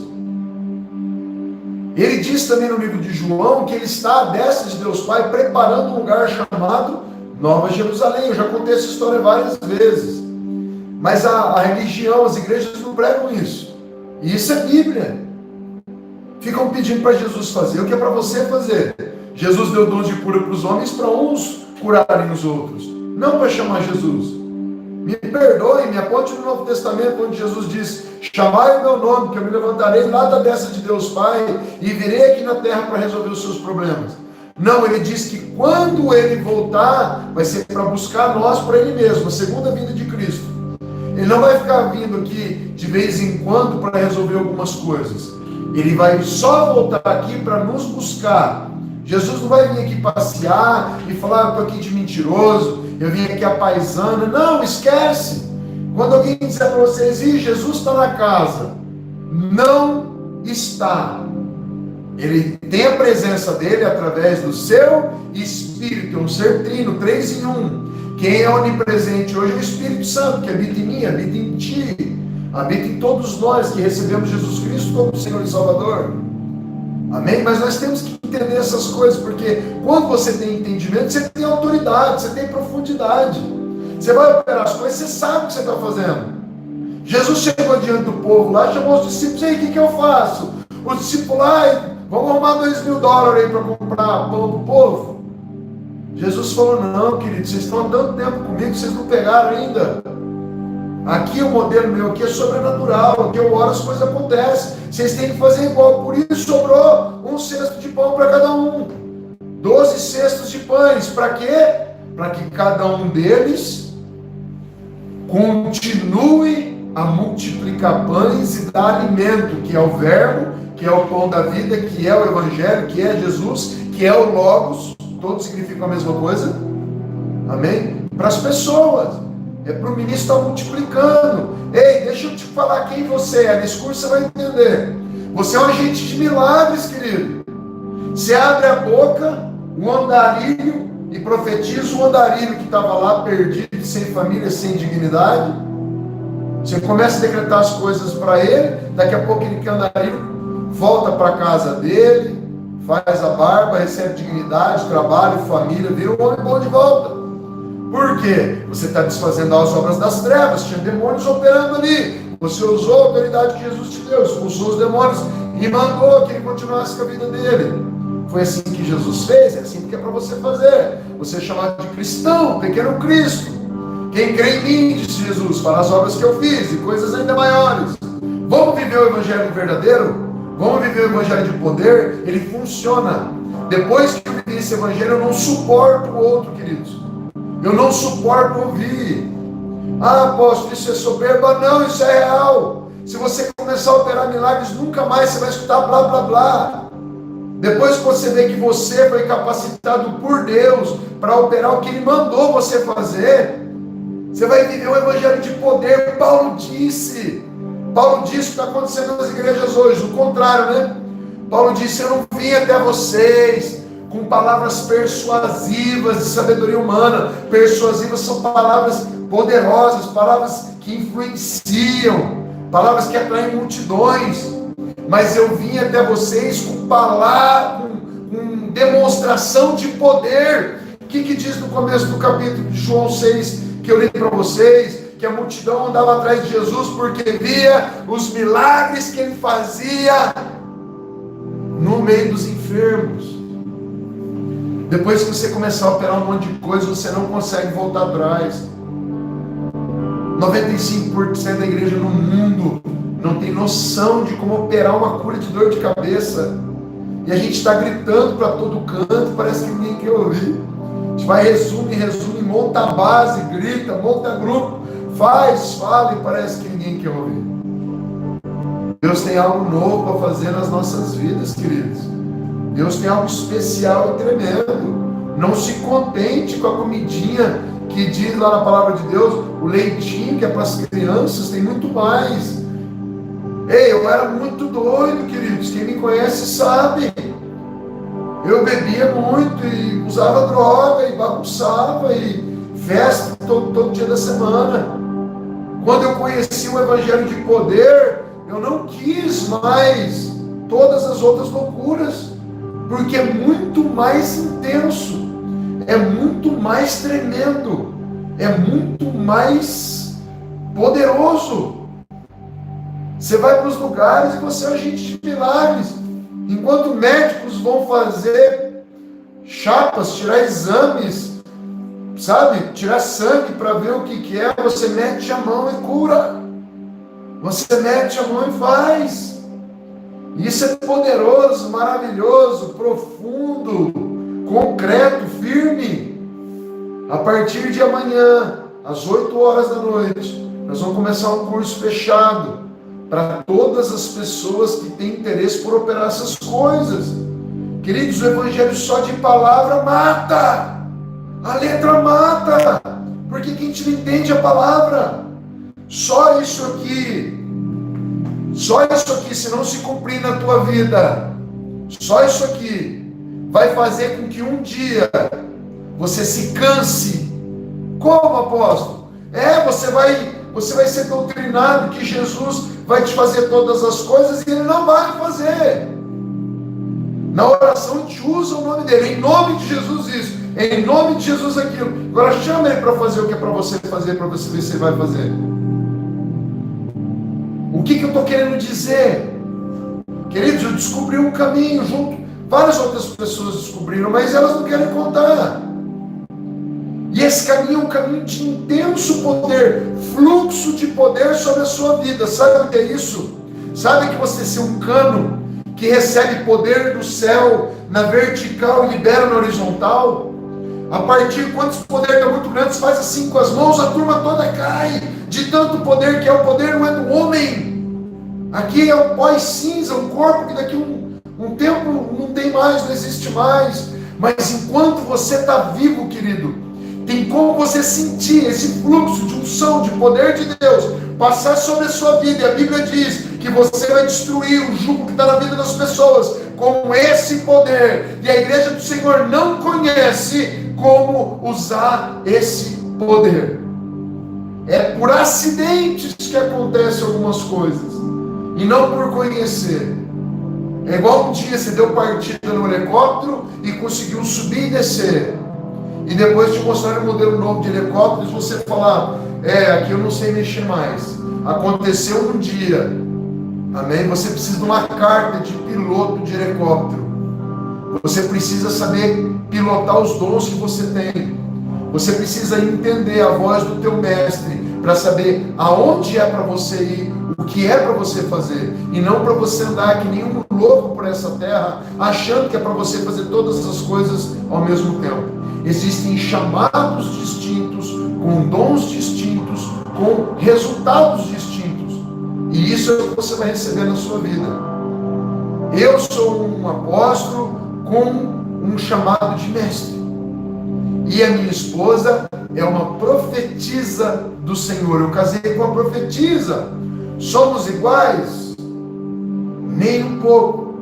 S1: Ele diz também no livro de João que Ele está à destra de Deus Pai, preparando um lugar chamado Nova Jerusalém. Eu já contei essa história várias vezes. Mas a religião, as igrejas não pregam isso. E isso é Bíblia. Ficam pedindo para Jesus fazer o que é para você fazer. Jesus deu dons de cura para os homens, para uns curarem os outros, não para chamar Jesus. Me perdoe, me aponte no Novo Testamento, onde Jesus diz: chamai o meu nome, que eu me levantarei lá da destra de Deus Pai e virei aqui na terra para resolver os seus problemas. Não, ele diz que quando ele voltar, vai ser para buscar nós para ele mesmo, a segunda vinda de Cristo. Ele não vai ficar vindo aqui de vez em quando para resolver algumas coisas. Ele vai só voltar aqui para nos buscar. Jesus não vai vir aqui passear e falar: eu estou aqui de mentiroso, eu vim aqui a paisana. Não, esquece. Quando alguém disser para vocês: ih, Jesus está na casa, não está. Ele tem a presença dele através do seu Espírito, um ser trino, 3 em 1. Quem é onipresente hoje é o Espírito Santo, que habita em mim, habita em ti, habita em todos nós que recebemos Jesus Cristo como Senhor e Salvador. Amém? Mas nós temos que entender essas coisas, porque quando você tem entendimento, você tem autoridade, você tem profundidade. Você vai operar as coisas, você sabe o que você está fazendo. Jesus chegou diante do povo lá, chamou os discípulos: ei, o que eu faço? Os discípulos lá: vamos arrumar $2.000 aí para comprar pão do povo. Jesus falou: não, querido, vocês estão há tanto tempo comigo, vocês não pegaram ainda. Aqui o modelo meu aqui é sobrenatural, aqui eu oro, as coisas acontecem. Vocês têm que fazer igual. Por isso sobrou 1 cesto de pão para cada um, 12 cestos de pães. Para quê? Para que cada um deles continue a multiplicar pães e dar alimento, que é o verbo, que é o pão da vida, que é o evangelho, que é Jesus, que é o Logos. Todos significam a mesma coisa. Amém? Para as pessoas. É para o ministro estar multiplicando. Ei, deixa eu te falar quem você é. Nesse curso você vai entender. Você é um agente de milagres, querido. Você abre a boca, o andarilho, e profetiza o andarilho que estava lá perdido, sem família, sem dignidade. Você começa a decretar as coisas para ele. Daqui a pouco ele, que andarilho, volta para a casa dele, faz a barba, recebe dignidade, trabalho, família, vira um homem bom de volta. Por quê? Você está desfazendo as obras das trevas, tinha demônios operando ali. Você usou a autoridade que Jesus te deu, expulsou os demônios e mandou que ele continuasse com a vida dele. Foi assim que Jesus fez, é assim que é para você fazer. Você é chamado de cristão, pequeno Cristo. Quem crê em mim, disse Jesus, fará as obras que eu fiz e coisas ainda maiores. Vamos viver o evangelho verdadeiro? Vamos viver o evangelho de poder? Ele funciona. Depois que eu vivi esse evangelho, eu não suporto o outro, queridos. Eu não suporto ouvir: ah, apóstolo, isso é soberba. Não, isso é real. Se você começar a operar milagres, nunca mais você vai escutar blá blá blá. Depois que você vê que você foi capacitado por Deus para operar o que Ele mandou você fazer, você vai viver um evangelho de poder. Paulo disse o que está acontecendo nas igrejas hoje, o contrário, né? Paulo disse: eu não vim até vocês com palavras persuasivas de sabedoria humana. Persuasivas são palavras poderosas, palavras que influenciam, palavras que atraem multidões. Mas eu vim até vocês com palavra, com demonstração de poder. O que diz no começo do capítulo de João 6, que eu li para vocês? Que a multidão andava atrás de Jesus porque via os milagres que ele fazia no meio dos enfermos. Depois que você começar a operar um monte de coisa, você não consegue voltar atrás. 95% da igreja no mundo não tem noção de como operar uma cura de dor de cabeça. E a gente está gritando para todo canto, parece que ninguém quer ouvir. A gente vai, resume, monta a base, grita, monta grupo, fala e parece que ninguém quer ouvir. Deus tem algo novo para fazer nas nossas vidas, queridos. Deus tem algo especial e tremendo. Não se contente com a comidinha que diz lá na palavra de Deus, o leitinho que é para as crianças, tem muito mais. Ei, eu era muito doido, queridos. Quem me conhece sabe. Eu bebia muito e usava droga e bagunçava e festa todo dia da semana. Quando eu conheci o evangelho de poder, eu não quis mais todas as outras loucuras. Porque é muito mais intenso, é muito mais tremendo, é muito mais poderoso. Você vai para os lugares e você é um agente de milagres. Enquanto médicos vão fazer chapas, tirar exames, sabe, tirar sangue para ver o que é, você mete a mão e cura. Você mete a mão e faz. Isso é poderoso, maravilhoso, profundo, concreto, firme. A partir de amanhã, às 8 horas da noite, nós vamos começar um curso fechado para todas as pessoas que têm interesse por operar essas coisas. Queridos, o evangelho só de palavra mata. A letra mata. Porque quem te entende a palavra, só isso aqui, se não se cumprir na tua vida, só isso aqui vai fazer com que um dia você se canse. Como, apóstolo? Você vai ser doutrinado que Jesus vai te fazer todas as coisas e Ele não vai fazer. Na oração a gente usa o nome dele, em nome de Jesus isso, em nome de Jesus aquilo. Agora chama Ele para fazer o que é para você fazer, para você ver se Ele vai fazer. O que eu estou querendo dizer? Queridos, eu descobri um caminho junto, várias outras pessoas descobriram, mas elas não querem contar. E esse caminho é um caminho de intenso poder, fluxo de poder sobre a sua vida. Sabe o que é isso? Sabe que você ser um cano que recebe poder do céu na vertical e libera na horizontal? A partir de quando esse poder está muito grande, você faz assim com as mãos, a turma toda cai, de tanto poder que é. O poder não é do homem. Aqui é o pó e cinza, um corpo que daqui um tempo não tem mais, não existe mais. Mas enquanto você está vivo, querido, tem como você sentir esse fluxo de unção, de poder de Deus, passar sobre a sua vida. E a Bíblia diz que você vai destruir o jugo que está na vida das pessoas com esse poder. E a igreja do Senhor não conhece como usar esse poder. É por acidentes que acontecem algumas coisas, e não por conhecer. É igual um dia você deu partida no helicóptero e conseguiu subir e descer. E depois te mostraram um modelo novo de helicópteros, você falar, aqui eu não sei mexer mais. Aconteceu um dia, amém? Você precisa de uma carta de piloto de helicóptero. Você precisa saber pilotar os dons que você tem. Você precisa entender a voz do teu mestre para saber aonde é para você ir, o que é para você fazer, e não para você andar que nem um louco por essa terra, achando que é para você fazer todas as coisas ao mesmo tempo. Existem chamados distintos, com dons distintos, com resultados distintos. E isso é o que você vai receber na sua vida. Eu sou um apóstolo com um chamado de mestre. E a minha esposa é uma profetisa do Senhor. Eu casei com uma profetisa. Somos iguais? Nem um pouco.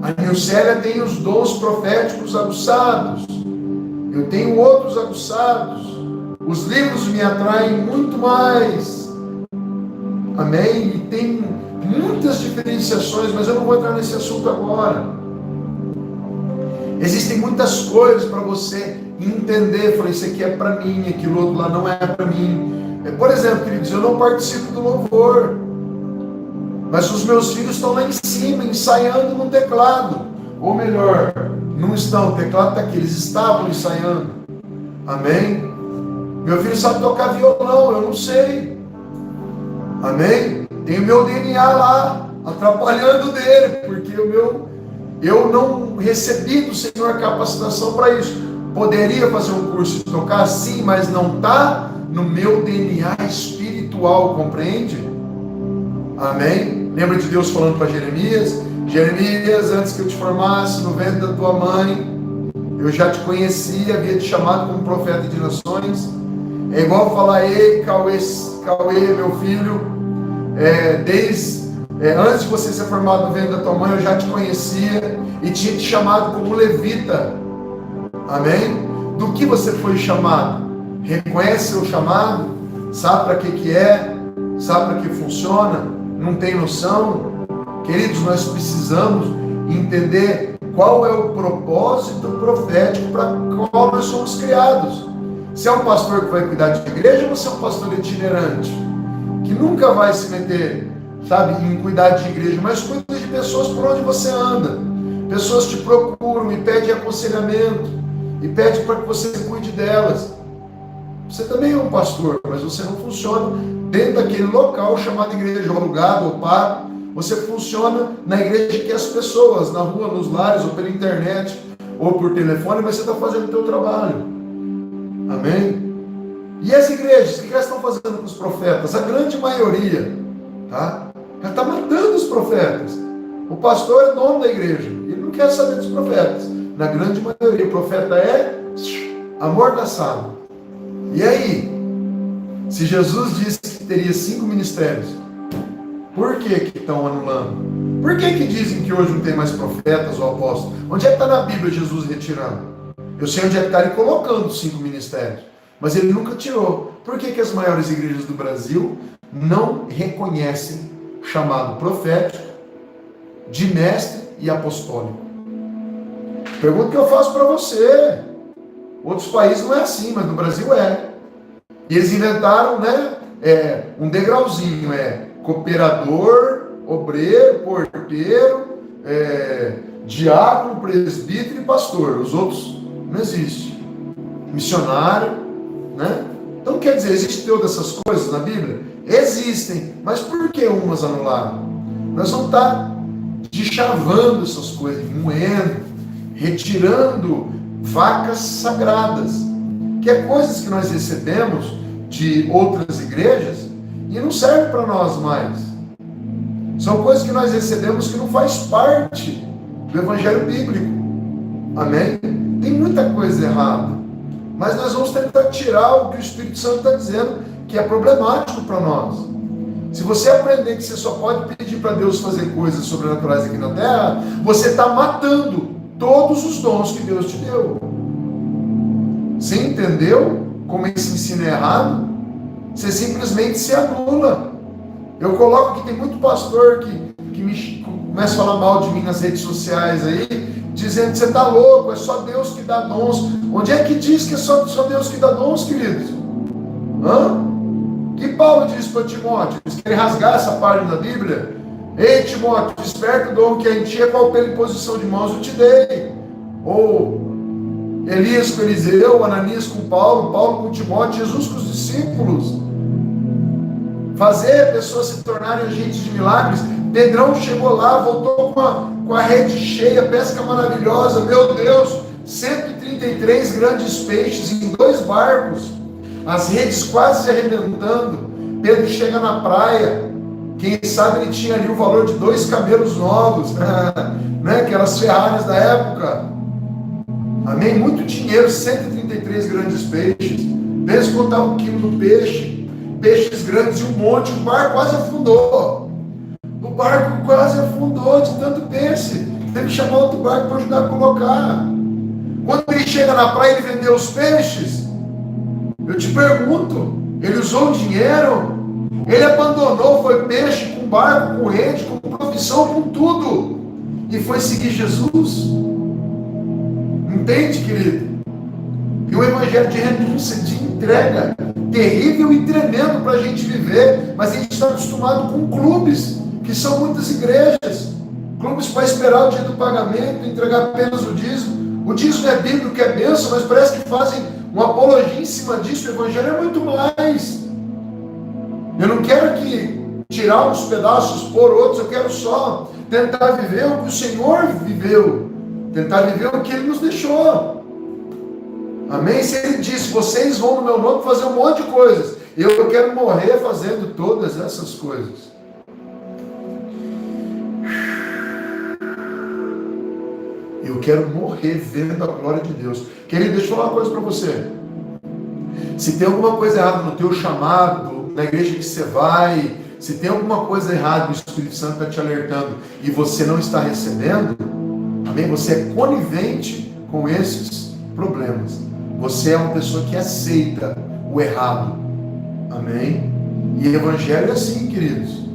S1: A Nilcélia tem os dons proféticos aguçados. Eu tenho outros aguçados. Os livros me atraem muito mais. Amém? E tem muitas diferenciações, mas eu não vou entrar nesse assunto agora. Existem muitas coisas para você entender. Falei, isso aqui é para mim, aquilo outro lá não é para mim. Por exemplo, queridos, eu não participo do louvor, mas os meus filhos estão lá em cima, ensaiando no teclado. Ou melhor, não estão, o teclado está aqui, eles estavam ensaiando. Amém? Meu filho sabe tocar violão, eu não sei. Amém? Tem o meu DNA lá, atrapalhando dele, porque eu não recebi do Senhor capacitação para isso. Poderia fazer um curso de tocar, sim, mas não está no meu DNA espiritual, compreende? Amém? Lembra de Deus falando para Jeremias? Jeremias, antes que eu te formasse no ventre da tua mãe, eu já te conhecia, havia te chamado como profeta de nações. É igual falar, ei, Cauê, meu filho, antes de você ser formado no ventre da tua mãe, eu já te conhecia e tinha te chamado como levita. Amém? Do que você foi chamado? Reconhece o chamado? Sabe para que é? Sabe para que funciona? Não tem noção? Queridos, nós precisamos entender qual é o propósito profético para qual nós somos criados. Você é um pastor que vai cuidar de igreja ou você é um pastor itinerante? Que nunca vai se meter, sabe, em cuidar de igreja, mas cuida de pessoas por onde você anda. Pessoas te procuram e pedem aconselhamento, e pedem para que você cuide delas. Você também é um pastor, mas você não funciona dentro daquele local chamado igreja, ou alugado, ou pago. Você funciona na igreja que as pessoas, na rua, nos lares, ou pela internet, ou por telefone, mas você está fazendo o teu trabalho. Amém? E as igrejas, o que elas estão fazendo com os profetas? A grande maioria, tá? Ela está matando os profetas. O pastor é dono da igreja, ele não quer saber dos profetas. Na grande maioria, o profeta é amordaçado. E aí? Se Jesus disse que teria 5 ministérios, por que estão anulando? Por que dizem que hoje não tem mais profetas ou apóstolos? Onde é que está na Bíblia Jesus retirando? Eu sei onde é que está ele colocando os 5 ministérios, mas ele nunca tirou. Por que as maiores igrejas do Brasil não reconhecem o chamado profético, de mestre e apostólico? Pergunta que eu faço para você. Outros países não é assim, mas no Brasil é. E eles inventaram, né, um degrauzinho, cooperador, obreiro, porteiro, diácono, presbítero e pastor. Os outros não existem. Missionário, né? Então quer dizer, existem todas essas coisas na Bíblia? Existem, mas por que umas anularam? Nós vamos estar deschavando essas coisas, moendo, retirando vacas sagradas, que é coisas que nós recebemos de outras igrejas e não serve para nós mais. São coisas que nós recebemos que não faz parte do evangelho bíblico. Amém? Tem muita coisa errada, mas nós vamos tentar tirar o que o Espírito Santo está dizendo que é problemático para nós. Se você aprender que você só pode pedir para Deus fazer coisas sobrenaturais aqui na terra, você está matando todos os dons que Deus te deu. Você entendeu como esse ensino é errado? Você simplesmente se anula. Eu coloco que tem muito pastor que começa a falar mal de mim nas redes sociais aí, dizendo que você está louco, é só Deus que dá dons. Onde é que diz que é só Deus que dá dons, queridos? Que Paulo diz para Timóteo? Eles querem rasgar essa página da Bíblia? Ei, Timóteo, desperta o dom que é em ti, qual pela imposição de mãos eu te dei. Ou Elias com Eliseu, Ananias com Paulo, Paulo com Timóteo, Jesus com os discípulos. Fazer pessoas se tornarem agentes de milagres. Pedrão chegou lá, voltou com a rede cheia, pesca maravilhosa, meu Deus, 133 grandes peixes em 2 barcos, as redes quase se arrebentando. Pedro chega na praia, quem sabe ele tinha ali o valor de 2 camelos novos, né? Aquelas Ferraris da época. Amém? Muito dinheiro, 133 grandes peixes. Pensa contar 1 quilo do peixe, peixes grandes e um monte, o barco quase afundou. O barco quase afundou de tanto peixe. Teve que chamar outro barco para ajudar a colocar. Quando ele chega na praia, ele vendeu os peixes. Eu te pergunto, ele usou o dinheiro? Ele abandonou, foi peixe, com barco, com rede, com profissão, com tudo. E foi seguir Jesus. Entende, querido? E o evangelho de renúncia, de entrega, terrível e tremendo para a gente viver. Mas a gente está acostumado com clubes, que são muitas igrejas. Clubes para esperar o dia do pagamento, entregar apenas o dízimo. O dízimo é bíblico, é bênção, mas parece que fazem uma apologia em cima disso. O evangelho é muito mais. Eu não quero aqui tirar uns pedaços por outros, eu quero só tentar viver o que o Senhor viveu, tentar viver o que Ele nos deixou. Amém? Se Ele disse, vocês vão no meu nome fazer um monte de coisas, eu quero morrer fazendo todas essas coisas. Eu quero morrer vendo a glória de Deus. Querido, deixa eu falar uma coisa para você. Se tem alguma coisa errada no teu chamado, na igreja que você vai, se tem alguma coisa errada, o Espírito Santo está te alertando e você não está recebendo, amém? Você é conivente com esses problemas. Você é uma pessoa que aceita o errado, amém? E evangelho é assim, queridos.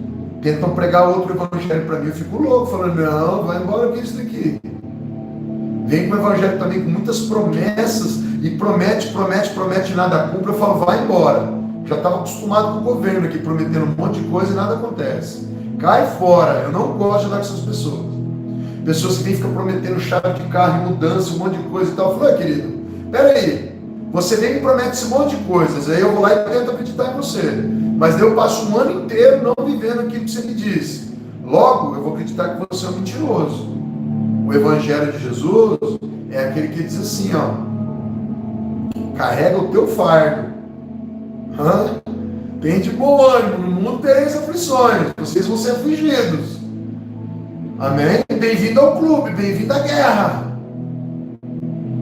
S1: Tentam pregar outro evangelho para mim, eu fico louco, falando, não, vai embora com isso daqui. Vem com o evangelho também com muitas promessas e promete, nada cumpre. Eu falo, vai embora. Já estava acostumado com o governo aqui, prometendo um monte de coisa e nada acontece. Cai fora. Eu não gosto de andar com essas pessoas. Pessoas que ficam prometendo chave de carro, mudança, um monte de coisa e tal. Eu falo, querido, peraí, Você vem e me promete esse monte de coisas, aí eu vou lá e tento acreditar em você. Mas eu passo um ano inteiro não vivendo aquilo que você me disse. Logo, eu vou acreditar que você é um mentiroso. O Evangelho de Jesus é aquele que diz assim, ó, carrega o teu fardo. Tem de bom ânimo, no mundo tereis aflições, vocês vão ser afligidos. Amém? Bem-vindo ao clube, bem-vindo à guerra.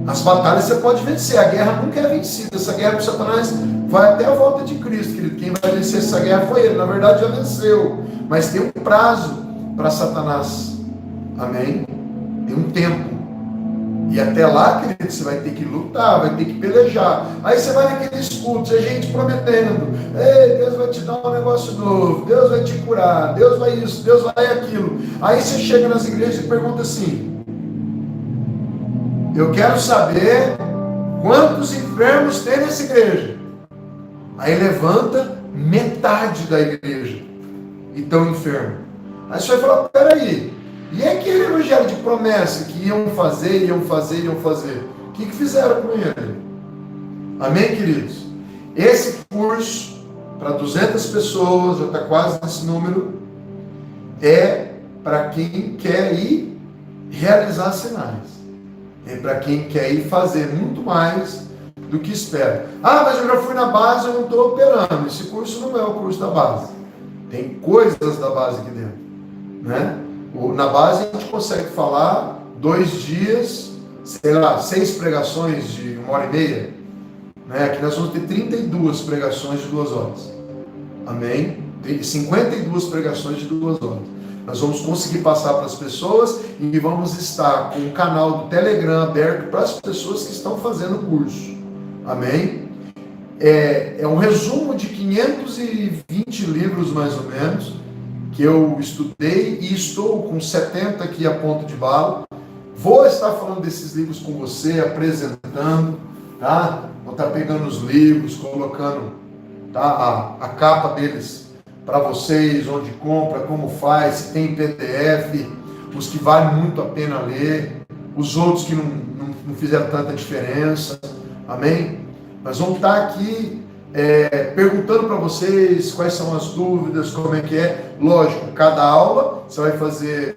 S1: As batalhas você pode vencer, a guerra nunca é vencida. Essa guerra com Satanás vai até a volta de Cristo, querido. Quem vai vencer essa guerra foi ele, na verdade já venceu. Mas tem um prazo para Satanás. Amém? Tem um tempo. E até lá, querido, você vai ter que lutar, vai ter que pelejar. Aí você vai naqueles cultos, a gente prometendo: ei, Deus vai te dar um negócio novo, Deus vai te curar, Deus vai isso, Deus vai aquilo. Aí você chega nas igrejas e pergunta assim: eu quero saber quantos enfermos tem nessa igreja. Aí levanta metade da igreja e estão enfermos. Aí você vai falar: peraí, e aquele evangelho de promessa que iam fazer? O que fizeram com ele? Amém, queridos? Esse curso, para 200 pessoas, já está quase nesse número, é para quem quer ir realizar sinais. É para quem quer ir fazer muito mais do que espera. Ah, mas eu já fui na base, eu não estou operando. Esse curso não é o curso da base. Tem coisas da base aqui dentro, né? Na base a gente consegue falar 2 dias, sei lá, 6 pregações de 1h30, né? Aqui nós vamos ter 32 pregações de 2 horas. Amém? Tem 52 pregações de 2 horas. Nós vamos conseguir passar para as pessoas e vamos estar com o canal do Telegram aberto para as pessoas que estão fazendo o curso. Amém? É um resumo de 520 livros, mais ou menos, que eu estudei, e estou com 70 aqui a ponto de bala. Vou estar falando desses livros com você, apresentando, tá? Vou estar pegando os livros, colocando, tá, a capa deles para vocês, onde compra, como faz, se tem PDF, os que valem muito a pena ler, os outros que não fizeram tanta diferença. Amém? Nós vamos estar aqui perguntando para vocês quais são as dúvidas, como é que é. Lógico, cada aula você vai fazer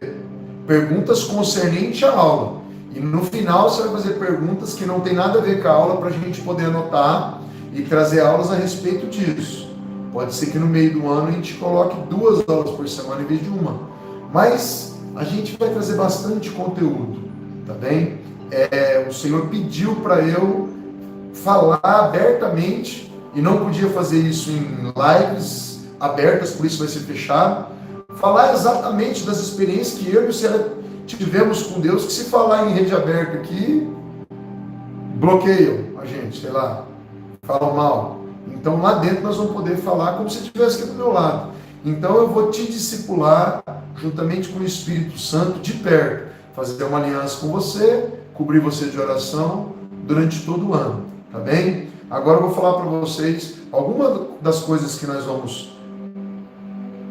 S1: perguntas concernentes à aula, e no final você vai fazer perguntas que não tem nada a ver com a aula, para a gente poder anotar e trazer aulas a respeito disso. Pode ser que no meio do ano a gente coloque 2 aulas por semana em vez de uma, mas a gente vai trazer bastante conteúdo, tá bem? O Senhor pediu para eu falar abertamente, e não podia fazer isso em lives abertas, por isso vai ser fechado. Falar exatamente das experiências que eu e o Senhor tivemos com Deus, que se falar em rede aberta aqui, bloqueiam a gente, sei lá, falam mal. Então lá dentro nós vamos poder falar como se estivesse aqui do meu lado. Então eu vou te discipular, juntamente com o Espírito Santo, de perto, fazer uma aliança com você, cobrir você de oração durante todo o ano, tá bem? Agora eu vou falar para vocês algumas das coisas que nós vamos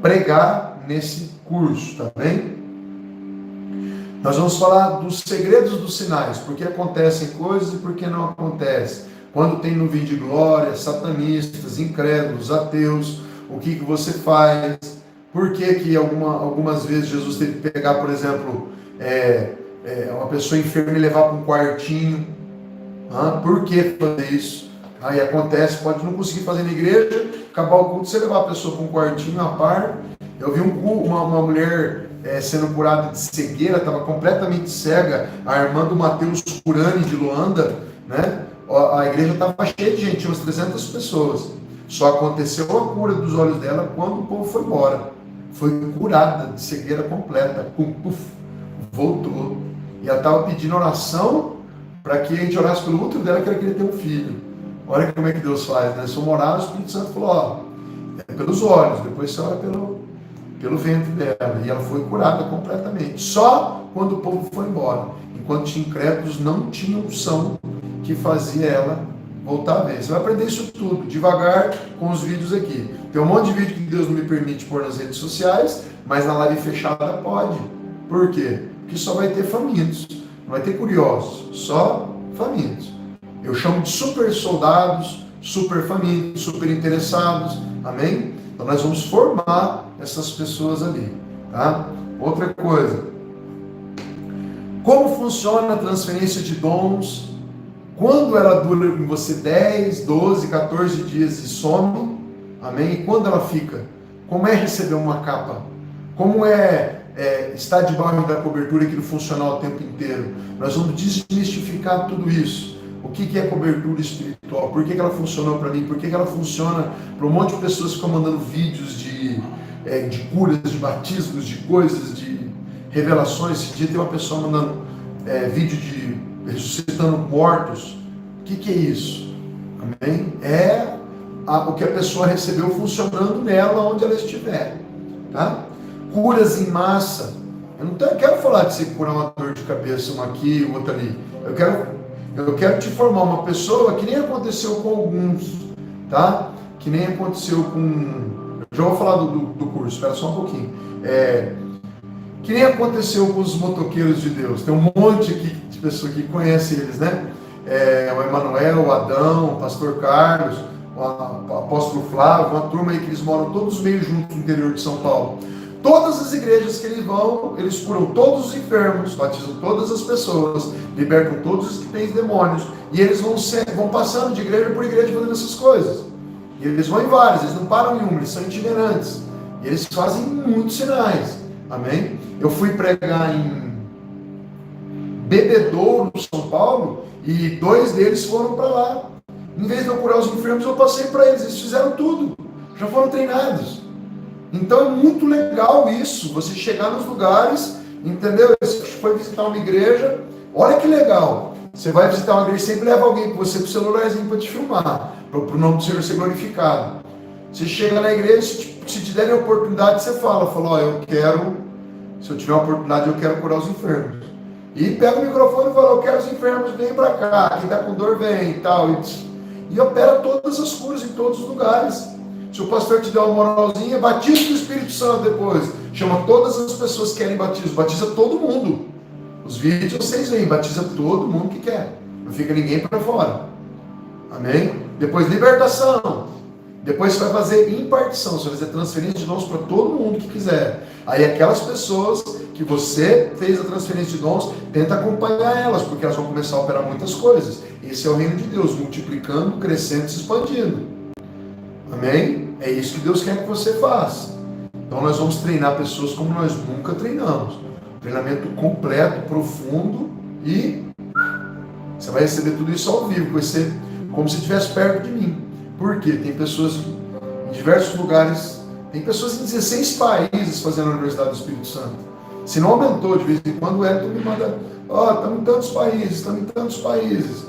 S1: pregar nesse curso, tá bem? Nós vamos falar dos segredos dos sinais, por que acontecem coisas e por que não acontecem. Quando tem nuvem de glória, satanistas, incrédulos, ateus, o que você faz? Por que algumas vezes Jesus teve que pegar, por exemplo, uma pessoa enferma e levar para um quartinho? Por que fazer isso? Aí acontece, pode não conseguir fazer na igreja, acabar o culto, você levar a pessoa para um quartinho à par. Eu vi uma mulher sendo curada de cegueira, estava completamente cega, a irmã do Mateus Curani de Luanda, né? A igreja estava cheia de gente, tinha umas 300 pessoas. Só aconteceu a cura dos olhos dela quando o povo foi embora. Foi curada de cegueira completa. Voltou. E ela estava pedindo oração para que a gente orasse pelo útero dela, que ela queria ter um filho. Olha como é que Deus faz, né? Se eu orar, o Espírito Santo falou: é pelos olhos, depois você ora pelo ventre dela. E ela foi curada completamente. Só quando o povo foi embora. Enquanto tinha incrédulos, não tinha unção que fazia ela voltar a ver. Você vai aprender isso tudo, devagar, com os vídeos aqui. Tem um monte de vídeo que Deus não me permite pôr nas redes sociais, mas na live fechada pode. Por quê? Porque só vai ter famintos. Não vai ter curiosos, só famintos. Eu chamo de super soldados, super famintos, super interessados, amém? Então nós vamos formar essas pessoas ali, tá? Outra coisa, como funciona a transferência de dons? Quando ela dura em você 10, 12, 14 dias e some, amém? E quando ela fica? Como é receber uma capa? Como é estar debaixo da cobertura que não funciona o tempo inteiro? Nós vamos desmistificar tudo isso. O que é cobertura espiritual? Por que ela funcionou para mim? Por que ela funciona para um monte de pessoas que ficam mandando vídeos de curas, de batismos, de coisas, de revelações? Esse dia tem uma pessoa mandando vídeo de ressuscitando mortos. O que é isso? Amém? O que a pessoa recebeu funcionando nela onde ela estiver. Tá? Curas em massa. Eu não quero falar de você curar uma dor de cabeça, uma aqui, outra ali. Eu quero te formar uma pessoa que nem aconteceu com alguns, tá? Que nem aconteceu com... Eu já vou falar do curso, espera só um pouquinho. Que nem aconteceu com os motoqueiros de Deus. Tem um monte aqui de pessoas que conhecem eles, né? O Emanuel, o Adão, o Pastor Carlos, o Apóstolo Flávio, uma turma aí que eles moram todos meio juntos no interior de São Paulo. Todas as igrejas que eles vão, eles curam todos os enfermos, batizam todas as pessoas, libertam todos os que têm demônios, e eles vão passando de igreja por igreja fazendo essas coisas. E eles vão em várias, eles não param em uma, eles são itinerantes. E eles fazem muitos sinais. Amém? Eu fui pregar em Bebedouro, São Paulo, e 2 deles foram para lá. Em vez de eu curar os enfermos, eu passei para eles. Eles fizeram tudo. Já foram treinados. Então é muito legal isso. Você chegar nos lugares, entendeu? Você foi visitar uma igreja. Olha que legal. Você vai visitar uma igreja, sempre leva alguém com você com o celularzinho para te filmar. Para o nome do Senhor ser glorificado. Você chega na igreja, se te derem a oportunidade, você fala, eu quero, se eu tiver a oportunidade, eu quero curar os enfermos. E pega o microfone e fala, eu quero os enfermos, vem para cá, quem está com dor vem e tal. E opera todas as curas em todos os lugares. Se o pastor te der uma moralzinha, batiza do Espírito Santo depois. Chama todas as pessoas que querem batismo, batiza todo mundo. Os vídeos vocês veem, batiza todo mundo que quer. Não fica ninguém para fora. Amém? Depois libertação. Depois você vai fazer impartição, você vai fazer transferência de dons para todo mundo que quiser. Aí aquelas pessoas que você fez a transferência de dons, tenta acompanhar elas, porque elas vão começar a operar muitas coisas. Esse é o reino de Deus, multiplicando, crescendo, se expandindo. Amém? É isso que Deus quer que você faça. Então nós vamos treinar pessoas como nós nunca treinamos. Treinamento completo, profundo, e você vai receber tudo isso ao vivo, vai ser como se estivesse perto de mim. Por quê? Tem pessoas em diversos lugares, tem pessoas em 16 países fazendo a Universidade do Espírito Santo. Se não aumentou, de vez em quando o Elton me manda, estamos em tantos países.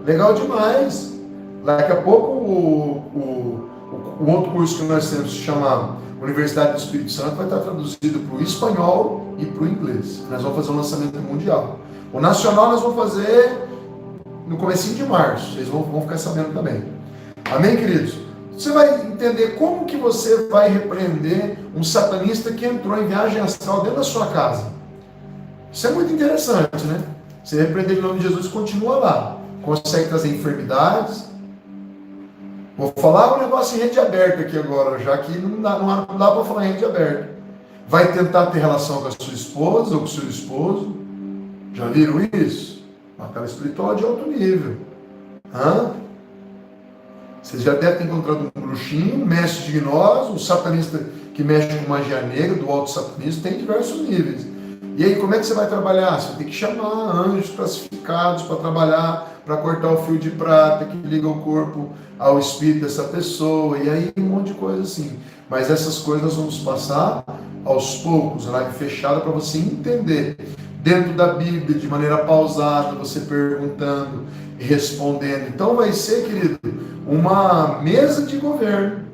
S1: Legal demais. Daqui a pouco o outro curso que nós temos, se chama Universidade do Espírito Santo, vai estar traduzido para o espanhol e para o inglês. Nós vamos fazer um lançamento mundial. O nacional nós vamos fazer no comecinho de março. Vocês vão ficar sabendo também. Amém, queridos? Você vai entender como que você vai repreender um satanista que entrou em viagem astral dentro da sua casa. Isso é muito interessante, né? Você repreender em nome de Jesus e continua lá. Consegue trazer enfermidades. Vou falar um negócio em rede aberta aqui agora, já que não dá para falar em rede aberta. Vai tentar ter relação com a sua esposa ou com o seu esposo. Já viram isso? Batalha espiritual de alto nível. Vocês já devem ter encontrado um bruxinho, um mestre de gnose, um satanista que mexe com magia negra, do alto satanismo, tem diversos níveis. E aí, como é que você vai trabalhar? Você vai ter que chamar anjos classificados para trabalhar, para cortar o fio de prata que liga o corpo ao espírito dessa pessoa, e aí um monte de coisa assim. Mas essas coisas nós vamos passar aos poucos, live fechada, para você entender. Dentro da Bíblia, de maneira pausada, você perguntando e respondendo. Então vai ser, querido, uma mesa de governo.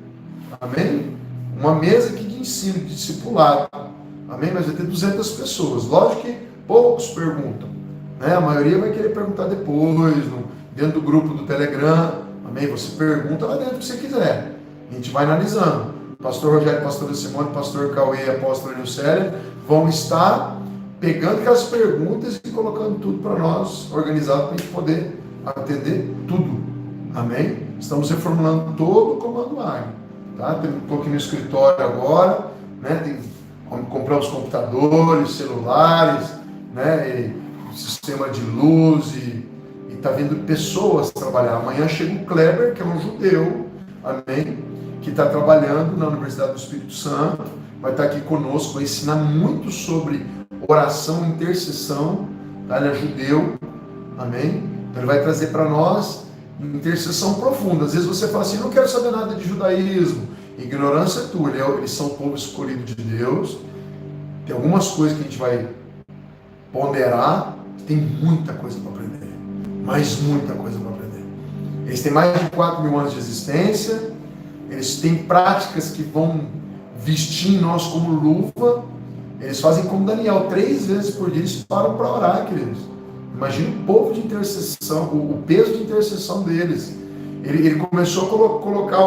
S1: Amém? Uma mesa aqui de ensino, de discipulado. Amém? Mas vai ter 200 pessoas. Lógico que poucos perguntam. Né? A maioria vai querer perguntar depois, dentro do grupo do Telegram. Amém? Você pergunta lá dentro que você quiser. A gente vai analisando. Pastor Rogério, Pastor Simone, Pastor Cauê e Apóstolo Nilcélia vão estar pegando aquelas perguntas e colocando tudo para nós, organizado, para a gente poder atender tudo. Amém? Estamos reformulando todo o Comando Águia. Tá? Estou aqui no escritório agora, né? Compramos computadores, celulares, né? E sistema de luz e está vindo pessoas trabalhar. Amanhã chega o Kleber, que é um judeu, amém? Que está trabalhando na Universidade do Espírito Santo, vai estar aqui conosco, vai ensinar muito sobre oração e intercessão, tá? Ele é judeu, amém? Então ele vai trazer para nós intercessão profunda. Às vezes você fala assim, não quero saber nada de judaísmo, ignorância é tua, eles são o povo escolhido de Deus, tem algumas coisas que a gente vai ponderar, tem muita coisa para aprender, mas muita coisa para aprender. Eles têm mais de 4.000 anos de existência, eles têm práticas que vão vestir em nós como luva, eles fazem como Daniel, 3 vezes por dia eles param para orar, queridos. Imagina o povo de intercessão, o peso de intercessão deles. Ele começou a colocar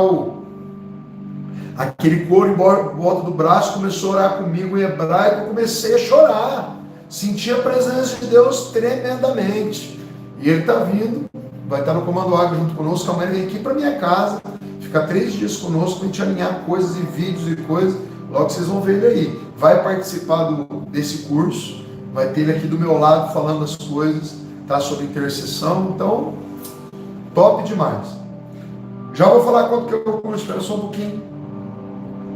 S1: aquele couro em volta do braço, começou a orar comigo em hebraico, eu comecei a chorar. Senti a presença de Deus tremendamente. E ele está vindo, vai estar no Comando Águia junto conosco. Amanhã ele vem aqui para minha casa, ficar 3 dias conosco, para a gente alinhar coisas e vídeos e coisas. Logo vocês vão ver ele aí. Vai participar desse curso, vai ter ele aqui do meu lado falando as coisas, tá? Sobre intercessão. Então, top demais. Já vou falar quanto que é o curso, espera só um pouquinho.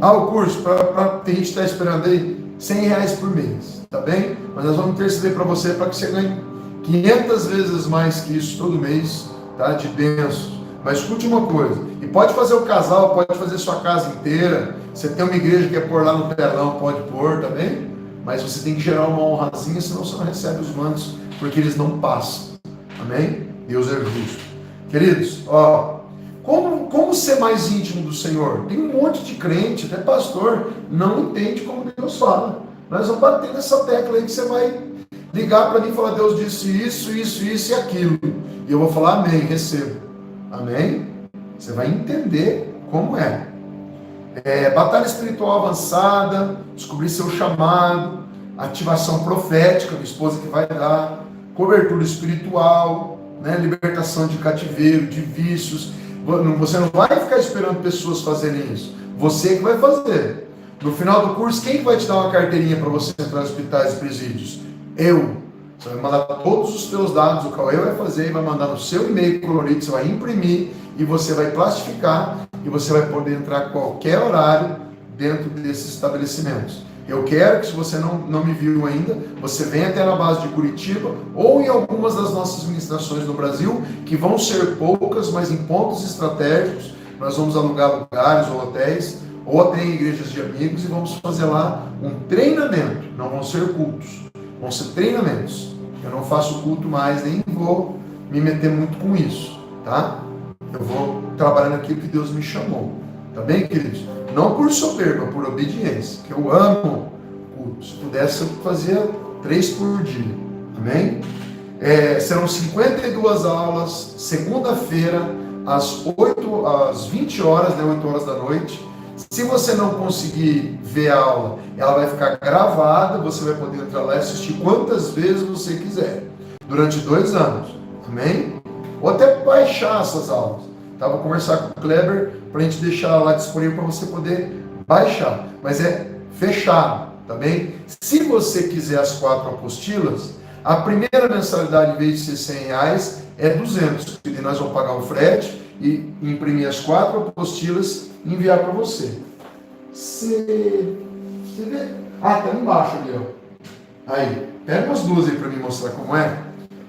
S1: O curso, para ter gente que está esperando aí, R$100 por mês, tá bem? Mas nós vamos interceder para você, para que você ganhe 500 vezes mais que isso todo mês, tá? De bênçãos. Mas escute uma coisa, e pode fazer o casal, pode fazer sua casa inteira, você tem uma igreja que quer pôr lá no telão, pode pôr, tá bem? Mas você tem que gerar uma honrazinha, senão você não recebe os mantos, porque eles não passam, amém? Deus é justo. Queridos, como ser mais íntimo do Senhor? Tem um monte de crente, até pastor, não entende como Deus fala. Nós vamos bater nessa tecla aí que você vai ligar para mim e falar, Deus disse isso, isso, isso e aquilo. E eu vou falar amém, recebo. Amém? Você vai entender como é. Batalha espiritual avançada, descobrir seu chamado, ativação profética, minha esposa que vai dar, cobertura espiritual, né? Libertação de cativeiro, de vícios. Você não vai ficar esperando pessoas fazerem isso. Você que vai fazer. No final do curso, quem vai te dar uma carteirinha para você entrar nos hospitais e presídios? Eu. Você vai mandar todos os teus dados, o Cauê vai fazer, vai mandar no seu e-mail colorido, você vai imprimir e você vai plastificar e você vai poder entrar a qualquer horário dentro desses estabelecimentos. Eu quero que, se você não me viu ainda, você venha até na base de Curitiba ou em algumas das nossas ministrações no Brasil, que vão ser poucas, mas em pontos estratégicos. Nós vamos alugar lugares ou hotéis, ou até em igrejas de amigos, e vamos fazer lá um treinamento. Não vão ser cultos, vão ser treinamentos. Eu não faço culto mais, nem vou me meter muito com isso, tá? Eu vou trabalhar naquilo que Deus me chamou. Tá bem, queridos? Não por soberba, por obediência, que eu amo culto. Se pudesse, eu fazia 3 por dia. Amém? Serão 52 aulas, segunda-feira, às 20 horas, né, 8 horas da noite. Se você não conseguir ver a aula, ela vai ficar gravada, você vai poder entrar lá e assistir quantas vezes você quiser, durante 2 anos, amém? Ou até baixar essas aulas, tá? Vou conversar com o Kleber para a gente deixar lá disponível para você poder baixar, mas é fechado, tá bem? Se você quiser as 4 apostilas, a primeira mensalidade, em vez de ser R$100, é 200, e nós vamos pagar o frete e imprimir as 4 apostilas e enviar para você. Você vê? Tá embaixo ali, ó. Aí, pega umas 2 aí para mim mostrar como é.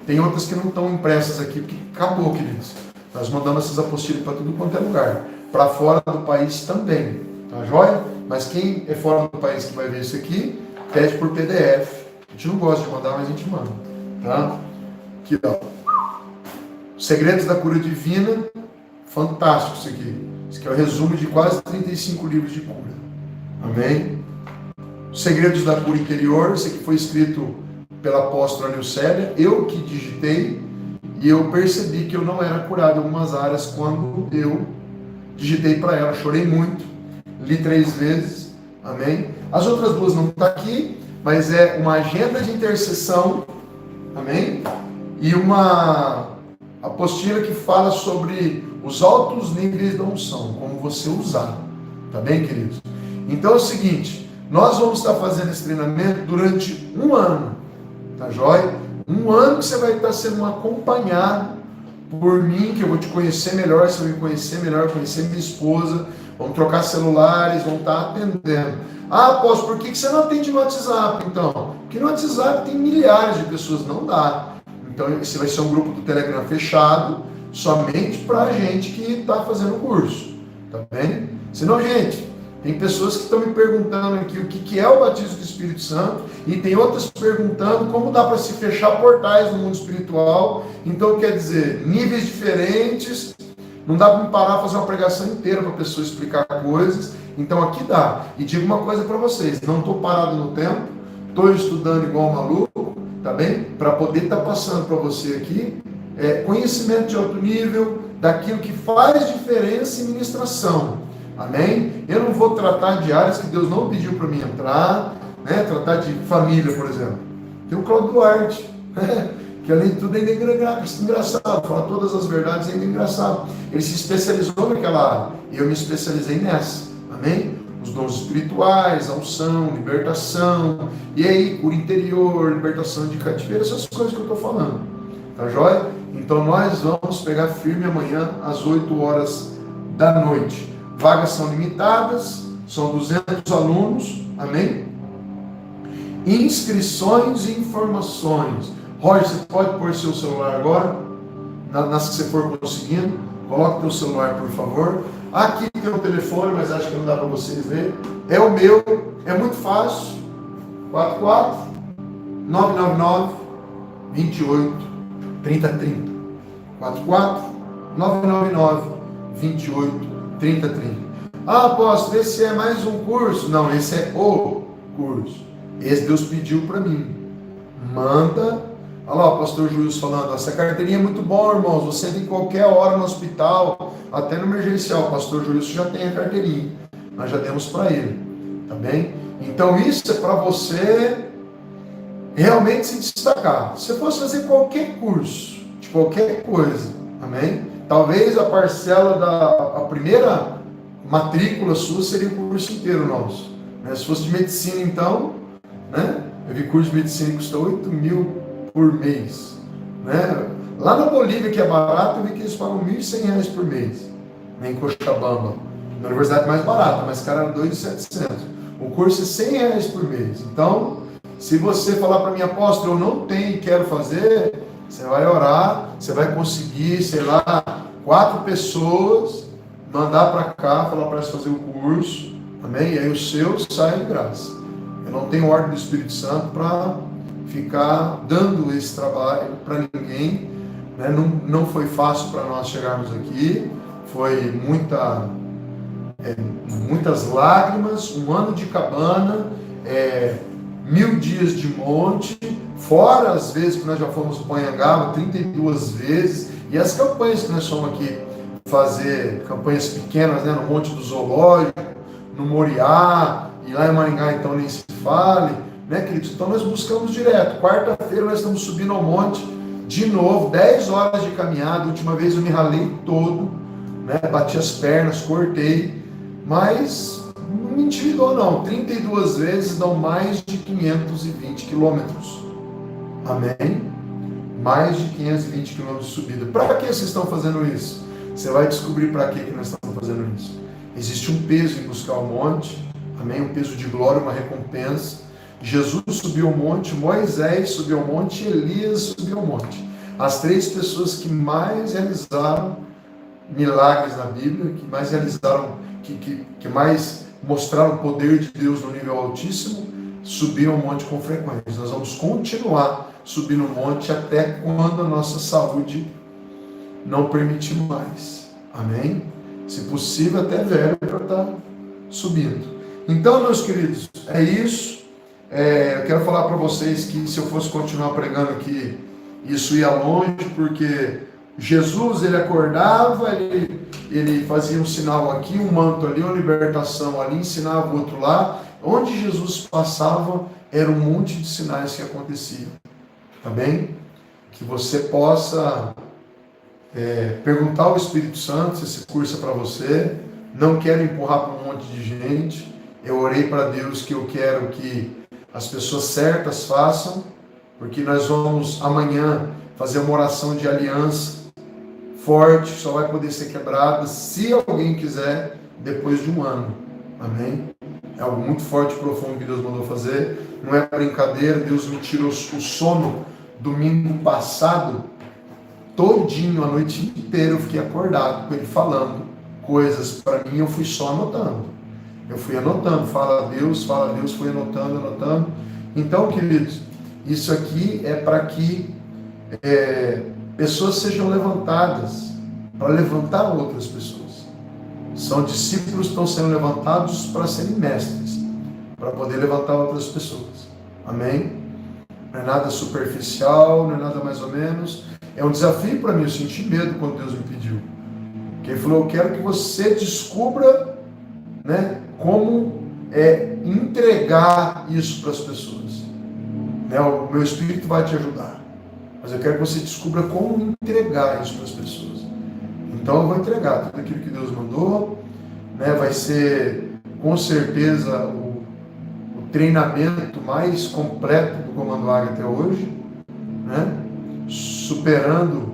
S1: Tem outras que não estão impressas aqui, porque acabou, queridos. Nós mandamos essas apostilas para tudo quanto é lugar. Para fora do país também, tá joia? Mas quem é fora do país que vai ver isso aqui, pede por PDF. A gente não gosta de mandar, mas a gente manda, tá? Aqui, ó. Segredos da Cura Divina. Fantástico isso aqui. Isso aqui é o resumo de quase 35 livros de cura. Amém? Segredos da Cura Interior. Isso aqui foi escrito pela apóstola Nilcélia. Eu que digitei. E eu percebi que eu não era curado em algumas áreas quando eu digitei para ela. Chorei muito. Li 3 vezes. Amém? As outras 2 não estão aqui. Mas é uma agenda de intercessão. Amém? E uma apostila que fala sobre os altos níveis da unção, como você usar. Tá bem, queridos? Então é o seguinte, nós vamos estar fazendo esse treinamento durante um ano, tá joia? Um ano que você vai estar sendo acompanhado por mim, que eu vou te conhecer melhor, você vai me conhecer melhor, conhecer minha esposa, vamos trocar celulares, vamos estar atendendo. Ah, apóstolo, por que você não atende no WhatsApp, então? Porque no WhatsApp tem milhares de pessoas, não dá. Então esse vai ser um grupo do Telegram fechado, somente para gente que está fazendo o curso, tá bem? Senão, gente, tem pessoas que estão me perguntando aqui o que é o batismo do Espírito Santo, e tem outras perguntando como dá para se fechar portais no mundo espiritual. Então, quer dizer, níveis diferentes, não dá para me parar fazer uma pregação inteira para a pessoa explicar coisas. Então aqui dá. E digo uma coisa para vocês, não estou parado no tempo, estou estudando igual um maluco, tá bem? Para poder estar passando para você aqui conhecimento de alto nível, daquilo que faz diferença em ministração. Amém? Eu não vou tratar de áreas que Deus não pediu para mim entrar, né? Tratar de família, por exemplo. Tem o Cláudio Duarte, né? Que além de tudo ainda é engraçado, fala todas as verdades, ainda é engraçado. Ele se especializou naquela área, e eu me especializei nessa. Amém? Os dons espirituais, a unção, libertação, e aí, cura interior, libertação de cativeiro, essas coisas que eu estou falando. Tá joia? Então nós vamos pegar firme amanhã às 8 horas da noite. Vagas são limitadas, são 200 alunos, amém? Inscrições e informações. Roger, você pode pôr seu celular agora? Nas que você for conseguindo, coloque o seu celular, por favor. Aqui tem um telefone, mas acho que não dá para vocês ver. É o meu, é muito fácil. 44 999 28 3030. 44 999 28 3030. Ah, apóstolo, esse é mais um curso? Não, esse é o curso. Esse Deus pediu para mim. Manda. Olha lá o pastor Juiz falando, essa carteirinha é muito bom, irmãos, você entra em qualquer hora no hospital, até no emergencial, o pastor Juiz já tem a carteirinha, nós já demos para ele, tá bem? Então isso é para você realmente se destacar. Se você fosse fazer qualquer curso, de qualquer coisa, amém? Talvez a parcela a primeira matrícula sua seria o curso inteiro nosso, né? Se fosse de medicina então, né? Eu vi curso de medicina que custa 8 mil por mês, né? Lá na Bolívia, que é barato, eu vi que eles pagam R$1.100 por mês, né? Em Cochabamba, na universidade mais barata, mas cara era 2.700. O curso é R$100 por mês. Então, se você falar para mim, apóstolo, eu não tenho e quero fazer, você vai orar, você vai conseguir, sei lá, 4 pessoas, mandar para cá, falar para elas fazer o curso, amém? E aí o seu sai de graça. Eu não tenho ordem do Espírito Santo para ficar dando esse trabalho para ninguém, né? Não foi fácil para nós chegarmos aqui, foi muitas lágrimas, um ano de cabana, 1000 dias de monte, fora as vezes que nós já fomos para Anhangaba, 32 vezes, e as campanhas que nós fomos aqui fazer, campanhas pequenas, né? No Monte do Zoológico, no Moriá, e lá em Maringá então nem se fale, né, queridos? Então nós buscamos direto. Quarta-feira nós estamos subindo ao monte de novo, 10 horas de caminhada. A última vez eu me ralei todo, né? Bati as pernas, cortei, mas não me intimidou não. 32 vezes dão mais de 520 quilômetros. Amém? Mais de 520 quilômetros de subida. Para que vocês estão fazendo isso? Você vai descobrir para que nós estamos fazendo isso. Existe um peso em buscar o monte, amém? Um peso de glória, uma recompensa. Jesus subiu ao monte, Moisés subiu ao monte, Elias subiu ao monte. As 3 pessoas que mais realizaram milagres na Bíblia, que mais realizaram, que mais mostraram o poder de Deus no nível altíssimo, subiram ao monte com frequência. Nós vamos continuar subindo o monte até quando a nossa saúde não permitir mais. Amém? Se possível, até velho para estar subindo. Então, meus queridos, é isso. Eu quero falar para vocês que se eu fosse continuar pregando aqui, isso ia longe, porque Jesus, ele acordava, ele fazia um sinal aqui, um manto ali, uma libertação ali, ensinava o outro lá. Onde Jesus passava, era um monte de sinais que aconteciam. Tá bem? Que você possa perguntar ao Espírito Santo se esse curso é para você. Não quero empurrar para um monte de gente. Eu orei para Deus que eu quero que as pessoas certas façam, porque nós vamos amanhã fazer uma oração de aliança forte, só vai poder ser quebrada se alguém quiser depois de um ano. Amém? É algo muito forte e profundo que Deus mandou fazer. Não é brincadeira. Deus me tirou o sono domingo passado todinho, a noite inteira eu fiquei acordado com ele falando coisas para mim, eu fui só anotando. Eu fui anotando, fala a Deus, fui anotando. Então, queridos, isso aqui é para que pessoas sejam levantadas, para levantar outras pessoas. São discípulos que estão sendo levantados para serem mestres, para poder levantar outras pessoas. Amém? Não é nada superficial, não é nada mais ou menos. É um desafio para mim, eu senti medo quando Deus me pediu. Porque Ele falou, eu quero que você descubra, né, como entregar isso para as pessoas. Né, o meu Espírito vai te ajudar. Mas eu quero que você descubra como entregar isso para as pessoas. Então eu vou entregar tudo aquilo que Deus mandou. Né, vai ser, com certeza, o treinamento mais completo do Comando Águia até hoje. Né, superando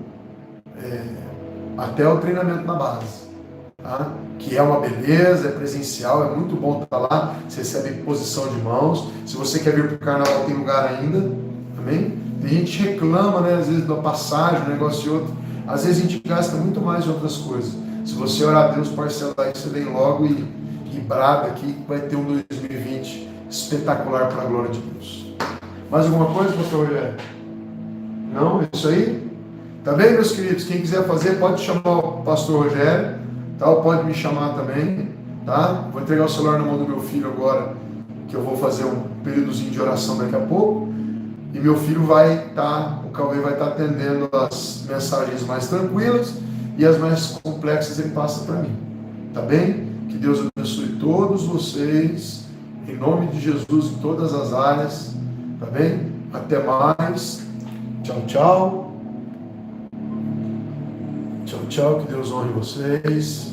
S1: até o treinamento na base, tá? Que é uma beleza, é presencial, é muito bom estar lá, você recebe posição de mãos. Se você quer vir para o carnaval, tem lugar ainda, amém? Tem gente que reclama, né, às vezes da passagem, um negócio e outro, às vezes a gente gasta muito mais em outras coisas. Se você orar a Deus, parcelar isso, você vem logo e brada aqui, que vai ter um 2020 espetacular para a glória de Deus. Mais alguma coisa, pastor Rogério? Não? É isso aí? Tá bem, meus queridos? Quem quiser fazer, pode chamar o pastor Rogério, tá? Ou pode me chamar também, tá? Vou entregar o celular na mão do meu filho agora, que eu vou fazer um períodozinho de oração daqui a pouco, e meu filho o Cauê vai estar atendendo as mensagens mais tranquilas, e as mais complexas ele passa para mim, tá bem? Que Deus abençoe todos vocês, em nome de Jesus, em todas as áreas, tá bem? Até mais. Tchau, tchau. Tchau, tchau. Que Deus honre vocês.